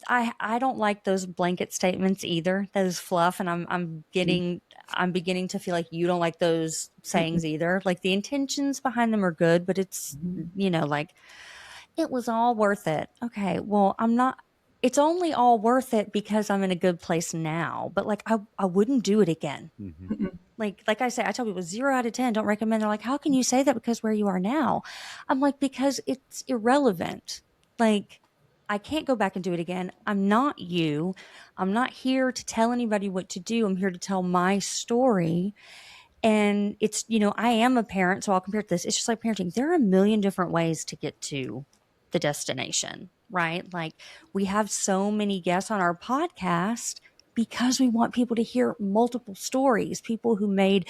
I don't like those blanket statements either. That is fluff. And I'm beginning to feel like you don't like those sayings either. Like, the intentions behind them are good, but it's, like, it was all worth it. Okay. Well, it's only all worth it because I'm in a good place now, but like, I wouldn't do it again. Like I say, I tell people 0 out of 10, don't recommend. They're like, how can you say that? Because where you are now? I'm like, because it's irrelevant. Like, I can't go back and do it again. I'm not you. I'm not here to tell anybody what to do. I'm here to tell my story. And it's, I am a parent, so I'll compare it to this. It's just like parenting. There are a million different ways to get to the destination, right? Like, we have so many guests on our podcast because we want people to hear multiple stories, people who made,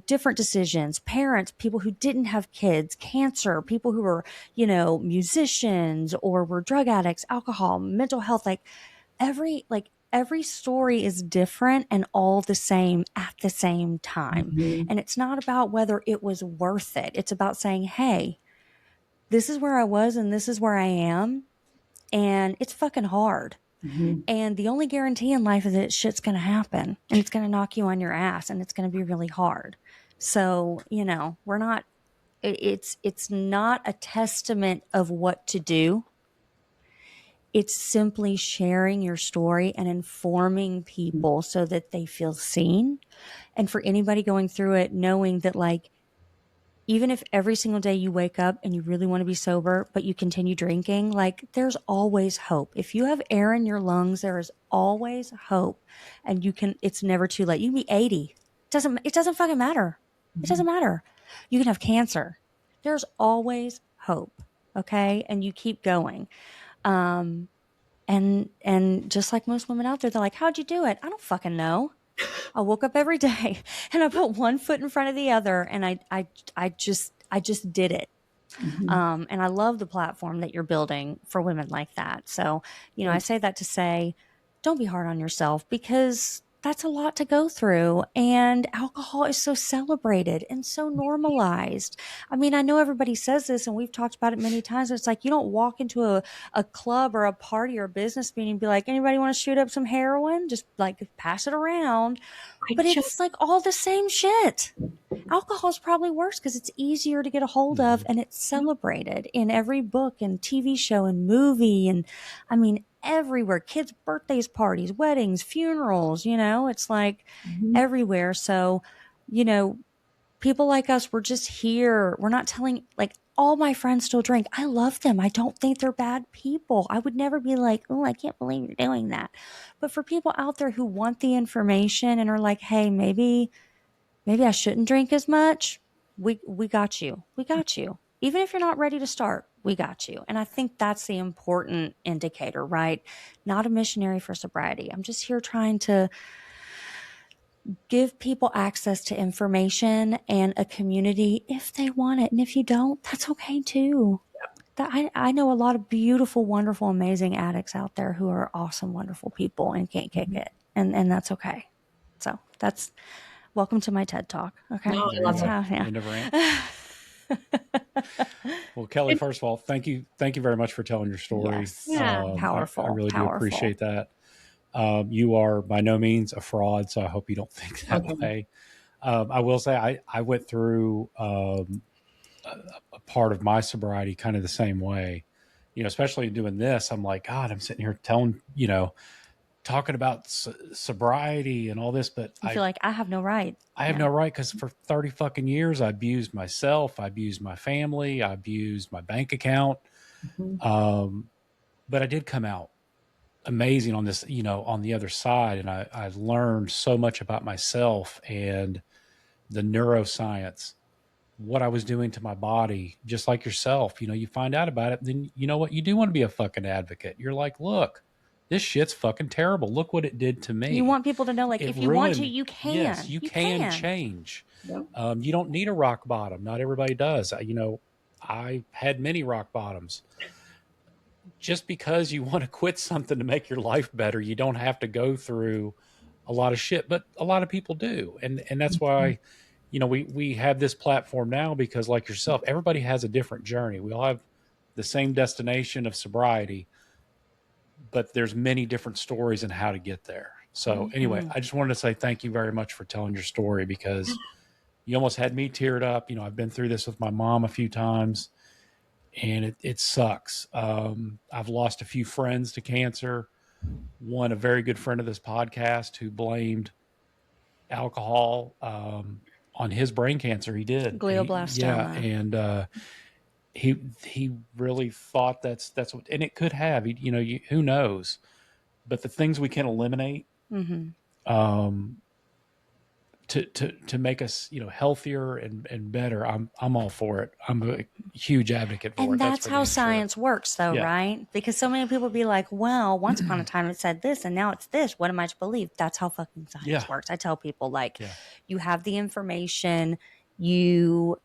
different decisions, parents, people who didn't have kids, cancer, people who were, musicians or were drug addicts, alcohol, mental health. Like, every story is different and all the same at the same time. And it's not about whether it was worth it. It's about saying, hey, this is where I was and this is where I am. And it's fucking hard. And the only guarantee in life is that shit's going to happen and it's going to knock you on your ass and it's going to be really hard. So, we're not, it's not a testament of what to do. It's simply sharing your story and informing people so that they feel seen. And for anybody going through it, knowing that, like, even if every single day you wake up and you really want to be sober, but you continue drinking, like, there's always hope. If you have air in your lungs, there is always hope. And it's never too late. You can be 80. It doesn't fucking matter. It doesn't matter. You can have cancer. There's always hope. Okay. And you keep going. And just like most women out there, they're like, how'd you do it? I don't fucking know. I woke up every day and I put one foot in front of the other and I just did it. And I love the platform that you're building for women like that. So, I say that to say, don't be hard on yourself because that's a lot to go through. And alcohol is so celebrated and so normalized. I mean, I know everybody says this and we've talked about it many times. It's like, you don't walk into a club or a party or a business meeting and be like, anybody want to shoot up some heroin? Just like pass it around. But it's like all the same shit. Alcohol is probably worse because it's easier to get a hold of and it's celebrated in every book and TV show and movie. And I mean, everywhere, kids' birthdays, parties, weddings, funerals, it's like everywhere. So, people like us, we're just here. We're not telling, like, all my friends still drink. I love them. I don't think they're bad people. I would never be like, oh, I can't believe you're doing that. But for people out there who want the information and are like, hey, maybe I shouldn't drink as much, we got you. We got you. Even if you're not ready to start, we got you. And I think that's the important indicator, right? Not a missionary for sobriety. I'm just here trying to give people access to information and a community if they want it. And if you don't, that's okay too. I know a lot of beautiful, wonderful, amazing addicts out there who are awesome, wonderful people and can't kick it. And that's okay. So that's welcome to my TED Talk. Okay. No, I love that. Yeah. End of rant. Well, Kelly, first of all, thank you very much for telling your story. Yes. Yeah. Powerful. I really do powerful. appreciate that. You are by no means a fraud, so I hope you don't think that way. I will say I went through a part of my sobriety kind of the same way, especially doing this. I'm like, God, I'm sitting here talking about sobriety and all this, but I feel like I have no right. I have no right, because for 30 fucking years, I abused myself, I abused my family, I abused my bank account. But I did come out amazing on this, on the other side. And I learned so much about myself and the neuroscience, what I was doing to my body, just like yourself. You find out about it, then you know what? You do want to be a fucking advocate. You're like, look, this shit's fucking terrible. Look what it did to me. You want people to know, like, if you want to, you can. Yes, you can change. Yep. You don't need a rock bottom. Not everybody does. I had many rock bottoms. Just because you want to quit something to make your life better, you don't have to go through a lot of shit, but a lot of people do. And that's why, we have this platform now, because like yourself, everybody has a different journey. We all have the same destination of sobriety, but there's many different stories and how to get there. So anyway, I just wanted to say thank you very much for telling your story, because you almost had me teared up. I've been through this with my mom a few times, and it sucks. I've lost a few friends to cancer. One, a very good friend of this podcast, who blamed alcohol on his brain cancer. He did. Glioblastoma. And he really thought that's what, and it could have. Who knows? But the things we can eliminate, to make us, healthier and better, I'm all for it. I'm a huge advocate for it. And that's how science works, though, right? Because so many people be like, well, once upon a time it said this and now it's this. What am I to believe? That's how fucking science works. I tell people, like, you have the information, you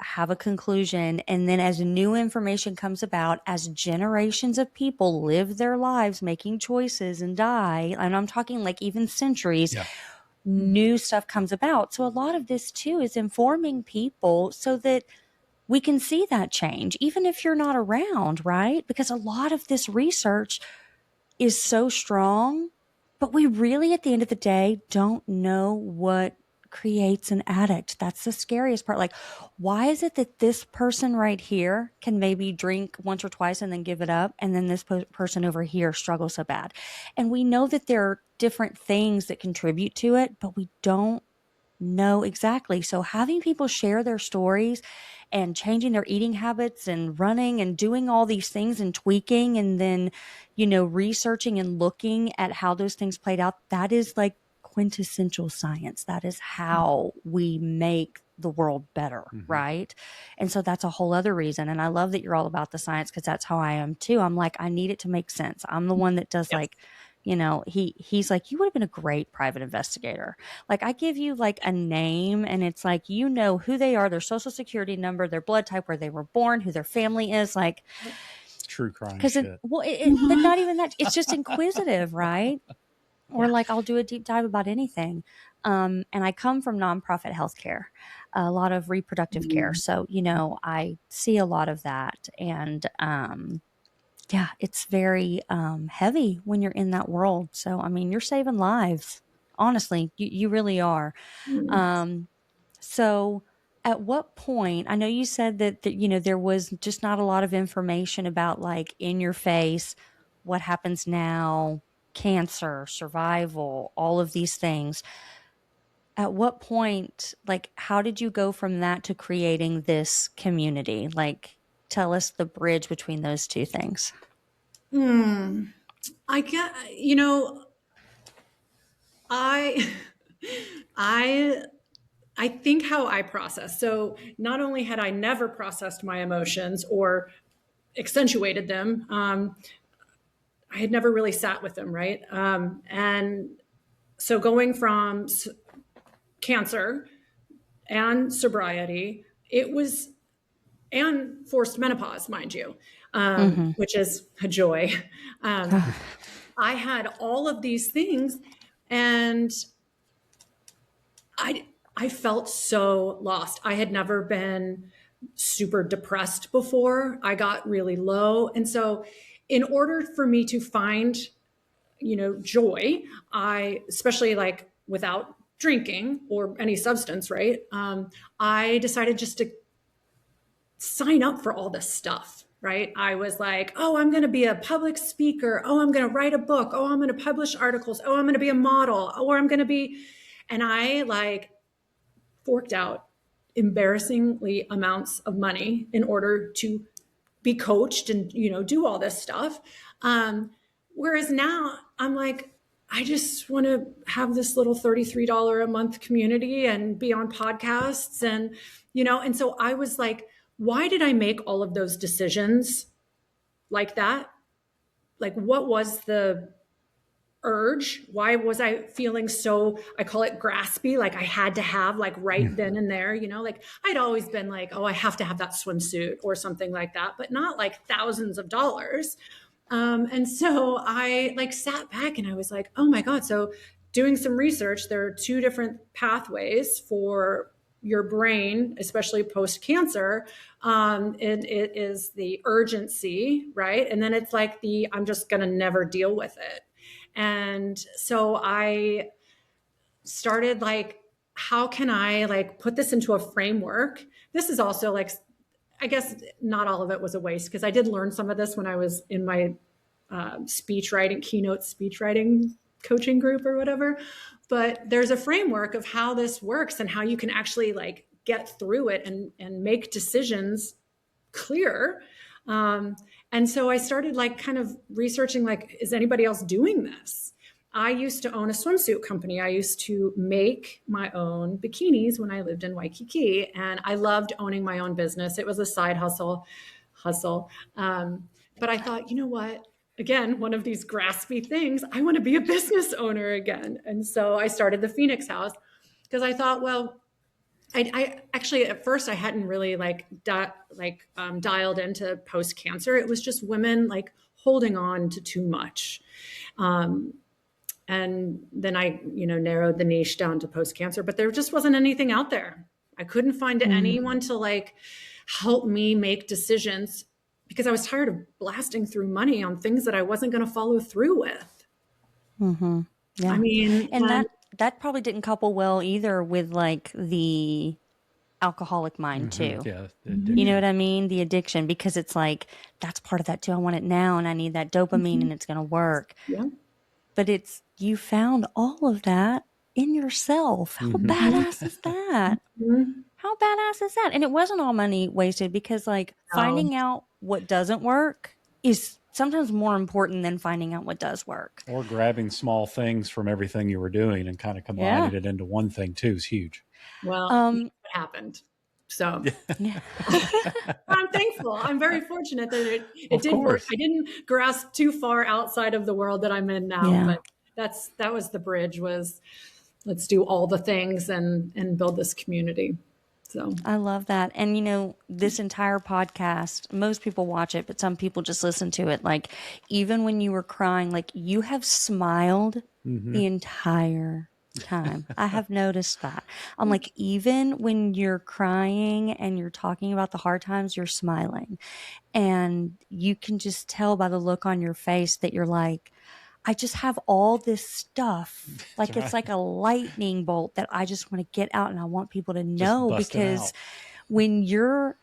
have a conclusion, and then as new information comes about, as generations of people live their lives making choices and die, and I'm talking like even centuries, new stuff comes about. So a lot of this too is informing people so that we can see that change, even if you're not around, right? Because a lot of this research is so strong, but we really, at the end of the day, don't know what creates an addict. That's the scariest part. Like, why is it that this person right here can maybe drink once or twice and then give it up, and then this person over here struggles so bad? And we know that there are different things that contribute to it, but we don't know exactly. So having people share their stories and changing their eating habits and running and doing all these things and tweaking, and then, researching and looking at how those things played out, that is like quintessential science. That is how we make the world better, right? And so that's a whole other reason. And I love that you're all about the science, because that's how I am too. I'm like, I need it to make sense. I'm the one that does like, he's like, you would have been a great private investigator. Like, I give you like a name, and it's like, who they are, their social security number, their blood type, where they were born, who their family is, like true crime. Because but not even that. It's just inquisitive, right? Or like, I'll do a deep dive about anything. And I come from nonprofit healthcare, a lot of reproductive care. So, I see a lot of that. And it's very heavy when you're in that world. So, I mean, you're saving lives. Honestly, you really are. So at what point, I know you said that, there was just not a lot of information about, like, in your face, what happens now, cancer, survival, all of these things. at what point, like, how did you go from that to creating this community? Like, tell us the bridge between those two things. I get, you know, I, I think how I process. So not only had I never processed my emotions or accentuated them, I had never really sat with them, right? And so going from cancer and sobriety, it was, and forced menopause, mind you, which is a joy. I had all of these things, and I felt so lost. I had never been super depressed before. I got really low. And so in order for me to find, you know, joy, especially like without drinking or any substance, right? I decided just to sign up for all this stuff, right? I was like, oh, I'm going to be a public speaker. Oh, I'm going to write a book. Oh, I'm going to publish articles. Oh, I'm going to be a model, or I'm going to be, and I like forked out embarrassingly amounts of money in order to be coached and, you know, do all this stuff. Whereas now I'm like, I just want to have this little $33 a month community and be on podcasts and, you know, and so I was like, why did I make all of those decisions like that? Like, what was the urge? Why was I feeling so, I call it graspy, like I had to have like right then and there, you know, like I'd always been like, oh, I have to have that swimsuit or something like that, but not like thousands of dollars. And so I like sat back and I was like, oh my God. So doing some research, there are two different pathways for your brain, especially post-cancer. And it is the urgency, right? And then it's like I'm just going to never deal with it. And so I started like, how can I like put this into a framework? This is also like, I guess not all of it was a waste because I did learn some of this when I was in my keynote speech writing coaching group or whatever. But there's a framework of how this works and how you can actually like get through it and make decisions clear. And so I started like kind of researching, like, is anybody else doing this? I used to own a swimsuit company. I used to make my own bikinis when I lived in Waikiki, and I loved owning my own business. It was a side hustle. But I thought, you know what? Again, one of these graspy things, I want to be a business owner again. And so I started the Feinix Haus because I thought, well, I actually, at first I hadn't really dialed into post-cancer. It was just women like holding on to too much. And then I, you know, narrowed the niche down to post-cancer, but there just wasn't anything out there. I couldn't find anyone to like help me make decisions because I was tired of blasting through money on things that I wasn't going to follow through with. Mm-hmm. Yeah. I mean, and that probably didn't couple well either with like the alcoholic mind too. Yeah. You know what I mean? The addiction, because it's like, that's part of that too. I want it now and I need that dopamine and it's going to work. Yeah. But you found all of that in yourself. How badass is that? How badass is that? And it wasn't all money wasted because like finding out what doesn't work is sometimes more important than finding out what does work. Or grabbing small things from everything you were doing and kind of combining it into one thing too is huge. Well, what happened. So I'm thankful. I'm very fortunate that it did work. I didn't grasp too far outside of the world that I'm in now, but that was the bridge, was let's do all the things and build this community. So I love that. And, you know, this entire podcast, most people watch it, but some people just listen to it. Like, even when you were crying, like, you have smiled the entire time. I have noticed that. I'm like, even when you're crying and you're talking about the hard times, you're smiling. And you can just tell by the look on your face that you're like, I just have all this stuff. Like it's like a lightning bolt that I just want to get out and I want people to know, because when you're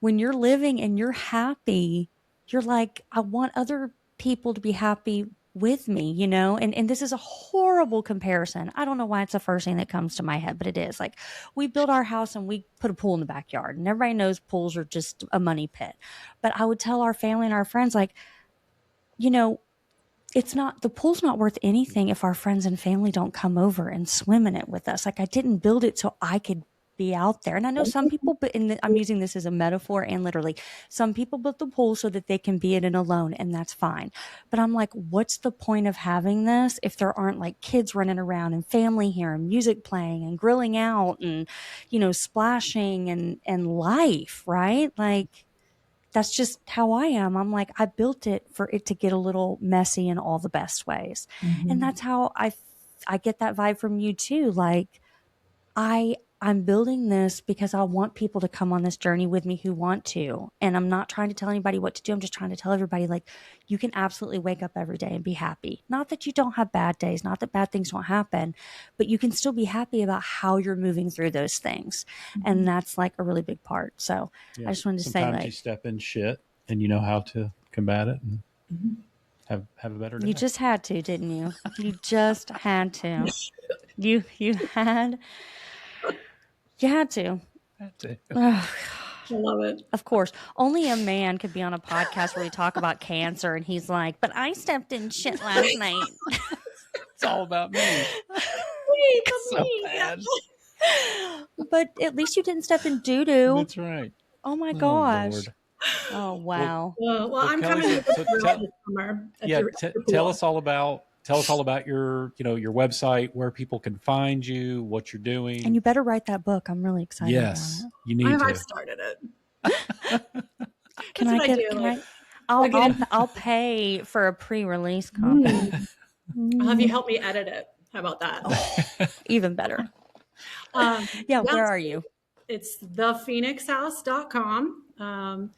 living and you're happy, you're like, I want other people to be happy with me, you know, and this is a horrible comparison. I don't know why it's the first thing that comes to my head, but it is. Like, we built our house and we put a pool in the backyard, and everybody knows pools are just a money pit. But I would tell our family and our friends, like, you know, the pool's not worth anything if our friends and family don't come over and swim in it with us. Like, I didn't build it so I could be out there. And I know some people, but I'm using this as a metaphor and literally, some people built the pool so that they can be in it alone, and that's fine. But I'm like, what's the point of having this if there aren't like kids running around and family here and music playing and grilling out and, you know, splashing and life, right? Like, that's just how I am. I'm like, I built it for it to get a little messy in all the best ways. Mm-hmm. And that's how I get that vibe from you too. Like, I'm building this because I want people to come on this journey with me who want to. And I'm not trying to tell anybody what to do. I'm just trying to tell everybody, like, you can absolutely wake up every day and be happy. Not that you don't have bad days, not that bad things don't happen, but you can still be happy about how you're moving through those things. Mm-hmm. And that's like a really big part. So yeah, I just wanted to say, sometimes like, you step in shit and you know how to combat it and have a better day. You just had to, didn't you? You just had to. You had to. I love it. Of course. Only a man could be on a podcast where we talk about cancer and he's like, but I stepped in shit last night. It's all about me. It's so bad. But at least you didn't step in doo-doo. That's right. Oh my gosh. Lord. Oh, wow. Well, I'm Kelly, coming to this summer. Yeah, tell us all about your, you know, your website, where people can find you, what you're doing. And you better write that book. I'm really excited about it. You need to. I've started it. I'll pay for a pre-release copy. I'll have you help me edit it. How about that? Oh, even better. Where are you? It's thefeinixhaus.com.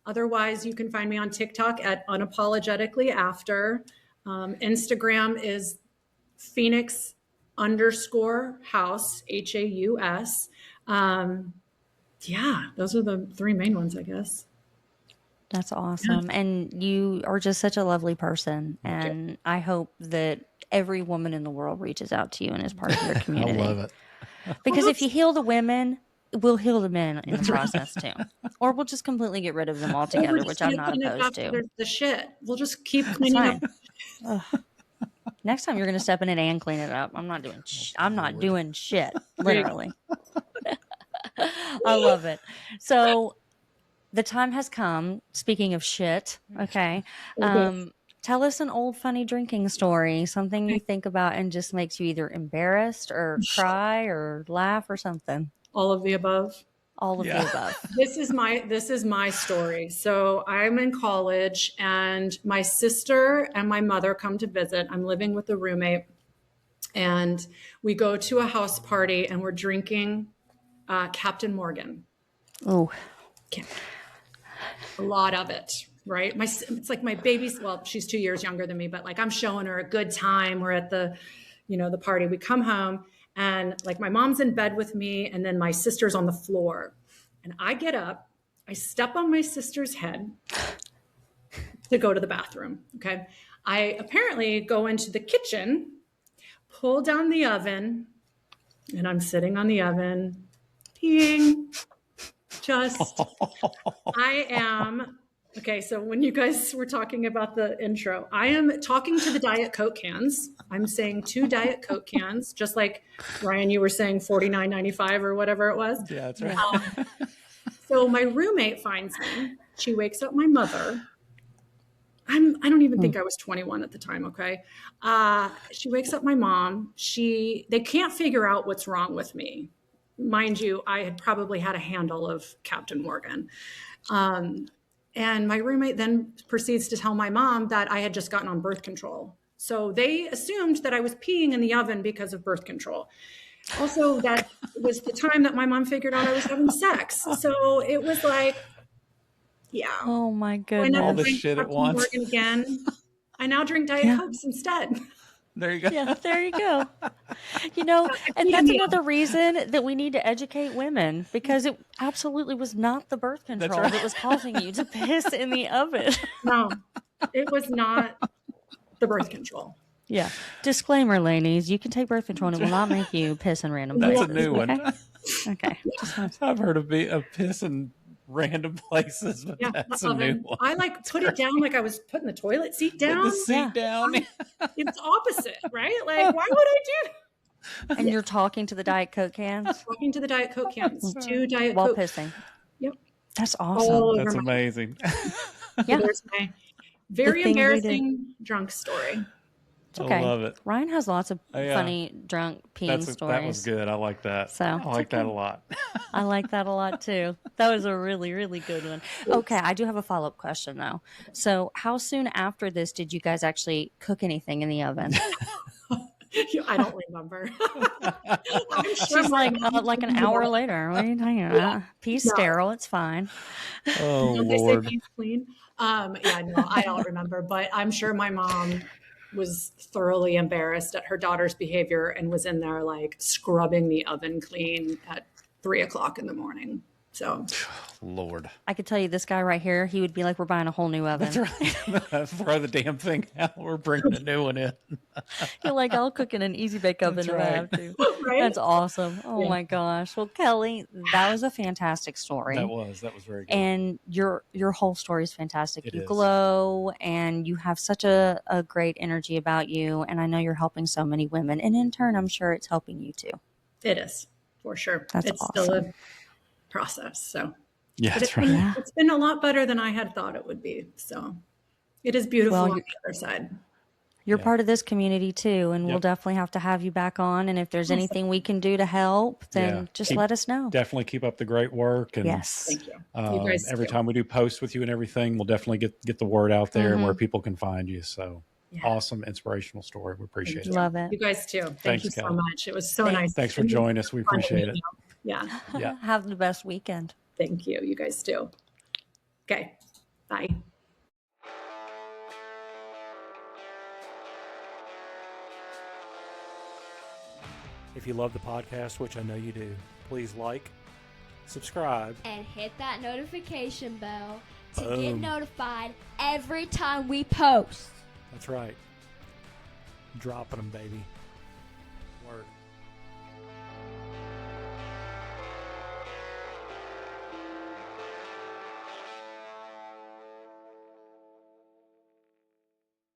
Otherwise, you can find me on TikTok at Unapologetically After. Instagram is Feinix _ Haus, HAUS. Those are the three main ones, I guess. That's awesome. And you are just such a lovely person. And I hope that every woman in the world reaches out to you and is part of your community. I love it. Because if you heal the women, we'll heal the men in the process too. Or we'll just completely get rid of them altogether, which I'm not opposed to. The shit. We'll just keep cleaning up. Next time you're going to step in it and clean it up. I'm not doing shit, literally. I love it. So the time has come. Speaking of shit, okay. Tell us an old funny drinking story, something you think about and just makes you either embarrassed or cry or laugh or something. All of the above. All of the above. This is my story. So I'm in college and my sister and my mother come to visit. I'm living with a roommate and we go to a house party and we're drinking Captain Morgan. Oh, a lot of it. Right. It's like my baby's, well, she's 2 years younger than me, but like I'm showing her a good time. We're at the party. We come home and like my mom's in bed with me and then my sister's on the floor and I get up, I step on my sister's head to go to the bathroom. Okay. I apparently go into the kitchen, pull down the oven, and I'm sitting on the oven, peeing. I am. Okay, so when you guys were talking about the intro, I am talking to the Diet Coke cans. I'm saying 2 Diet Coke cans, just like Ryan, you were saying $49.95 or whatever it was. Yeah, that's right. So my roommate finds me. She wakes up my mother. I don't even think I was 21 at the time. Okay, she wakes up my mom. They can't figure out what's wrong with me. Mind you, I had probably had a handle of Captain Morgan. And my roommate then proceeds to tell my mom that I had just gotten on birth control. So they assumed that I was peeing in the oven because of birth control. Also, that was the time that my mom figured out I was having sex. So it was like, yeah. Oh my goodness. All the shit at once. Again. I now drink Diet Cokes instead. There you go. Yeah, there you go. You know, and that's another reason that we need to educate women because it absolutely was not the birth control that was causing you to piss in the oven. No, it was not. the birth control. Yeah. Disclaimer, ladies, you can take birth control and it will not make you piss in random That's places. a new one. Okay. I've heard of piss in random places, but that's a new one. I put it down like I was putting the toilet seat down. Put the seat down. It's opposite, right? Like, why would I do that? And you're talking to the Diet Coke cans? Talking to the Diet Coke cans. 2 Diet While Coke. pissing. Yep. That's awesome. That's amazing. Yeah. There's my very embarrassing drunk story. It's okay. I love it. Ryan has lots of funny drunk peeing stories. That was good. I like that. So I like that a lot. I like that a lot too. That was a really, really good one. Okay, I do have a follow-up question though. So how soon after this did you guys actually cook anything in the oven? I don't remember. I'm sure She's like an hour later. What are you talking about? Pea's sterile. It's fine. Oh, Don't Lord. they say pea's clean? Yeah, no, I don't remember. But I'm sure my mom was thoroughly embarrassed at her daughter's behavior and was in there like scrubbing the oven clean at 3:00 in the morning. So, Lord, I could tell you this guy right here, he would be like, we're buying a whole new oven. That's right. Throw the damn thing out. We're bringing a new one in. You're like, I'll cook in an easy bake oven if I have to. right? That's awesome. Oh my gosh. Well, Kelly, that was a fantastic story. That was very good. And your whole story is fantastic. You is. glow and you have such a great energy about you. And I know you're helping so many women. And in turn, I'm sure it's helping you too. It is, for sure. That's awesome. Still a process. So yeah, that's right. It's been a lot better than I had thought it would be. So it is beautiful on the other side. You're part of this community too, and we'll definitely have to have you back on. And if there's anything we can do to help, then just let us know. Definitely keep up the great work. And yes, thank you. You guys every time we do posts with you and everything, we'll definitely get the word out there and where people can find you. So awesome, inspirational story. We appreciate it. Love it. You guys too. Thank you so much. It was so nice. Thanks for joining us. We appreciate it. Yeah. Have the best weekend. Thank you. You guys too. Okay. Bye. If you love the podcast, which I know you do, please like, subscribe, and hit that notification bell to get Boom. notified every time we post. That's right. Dropping them, baby. Word.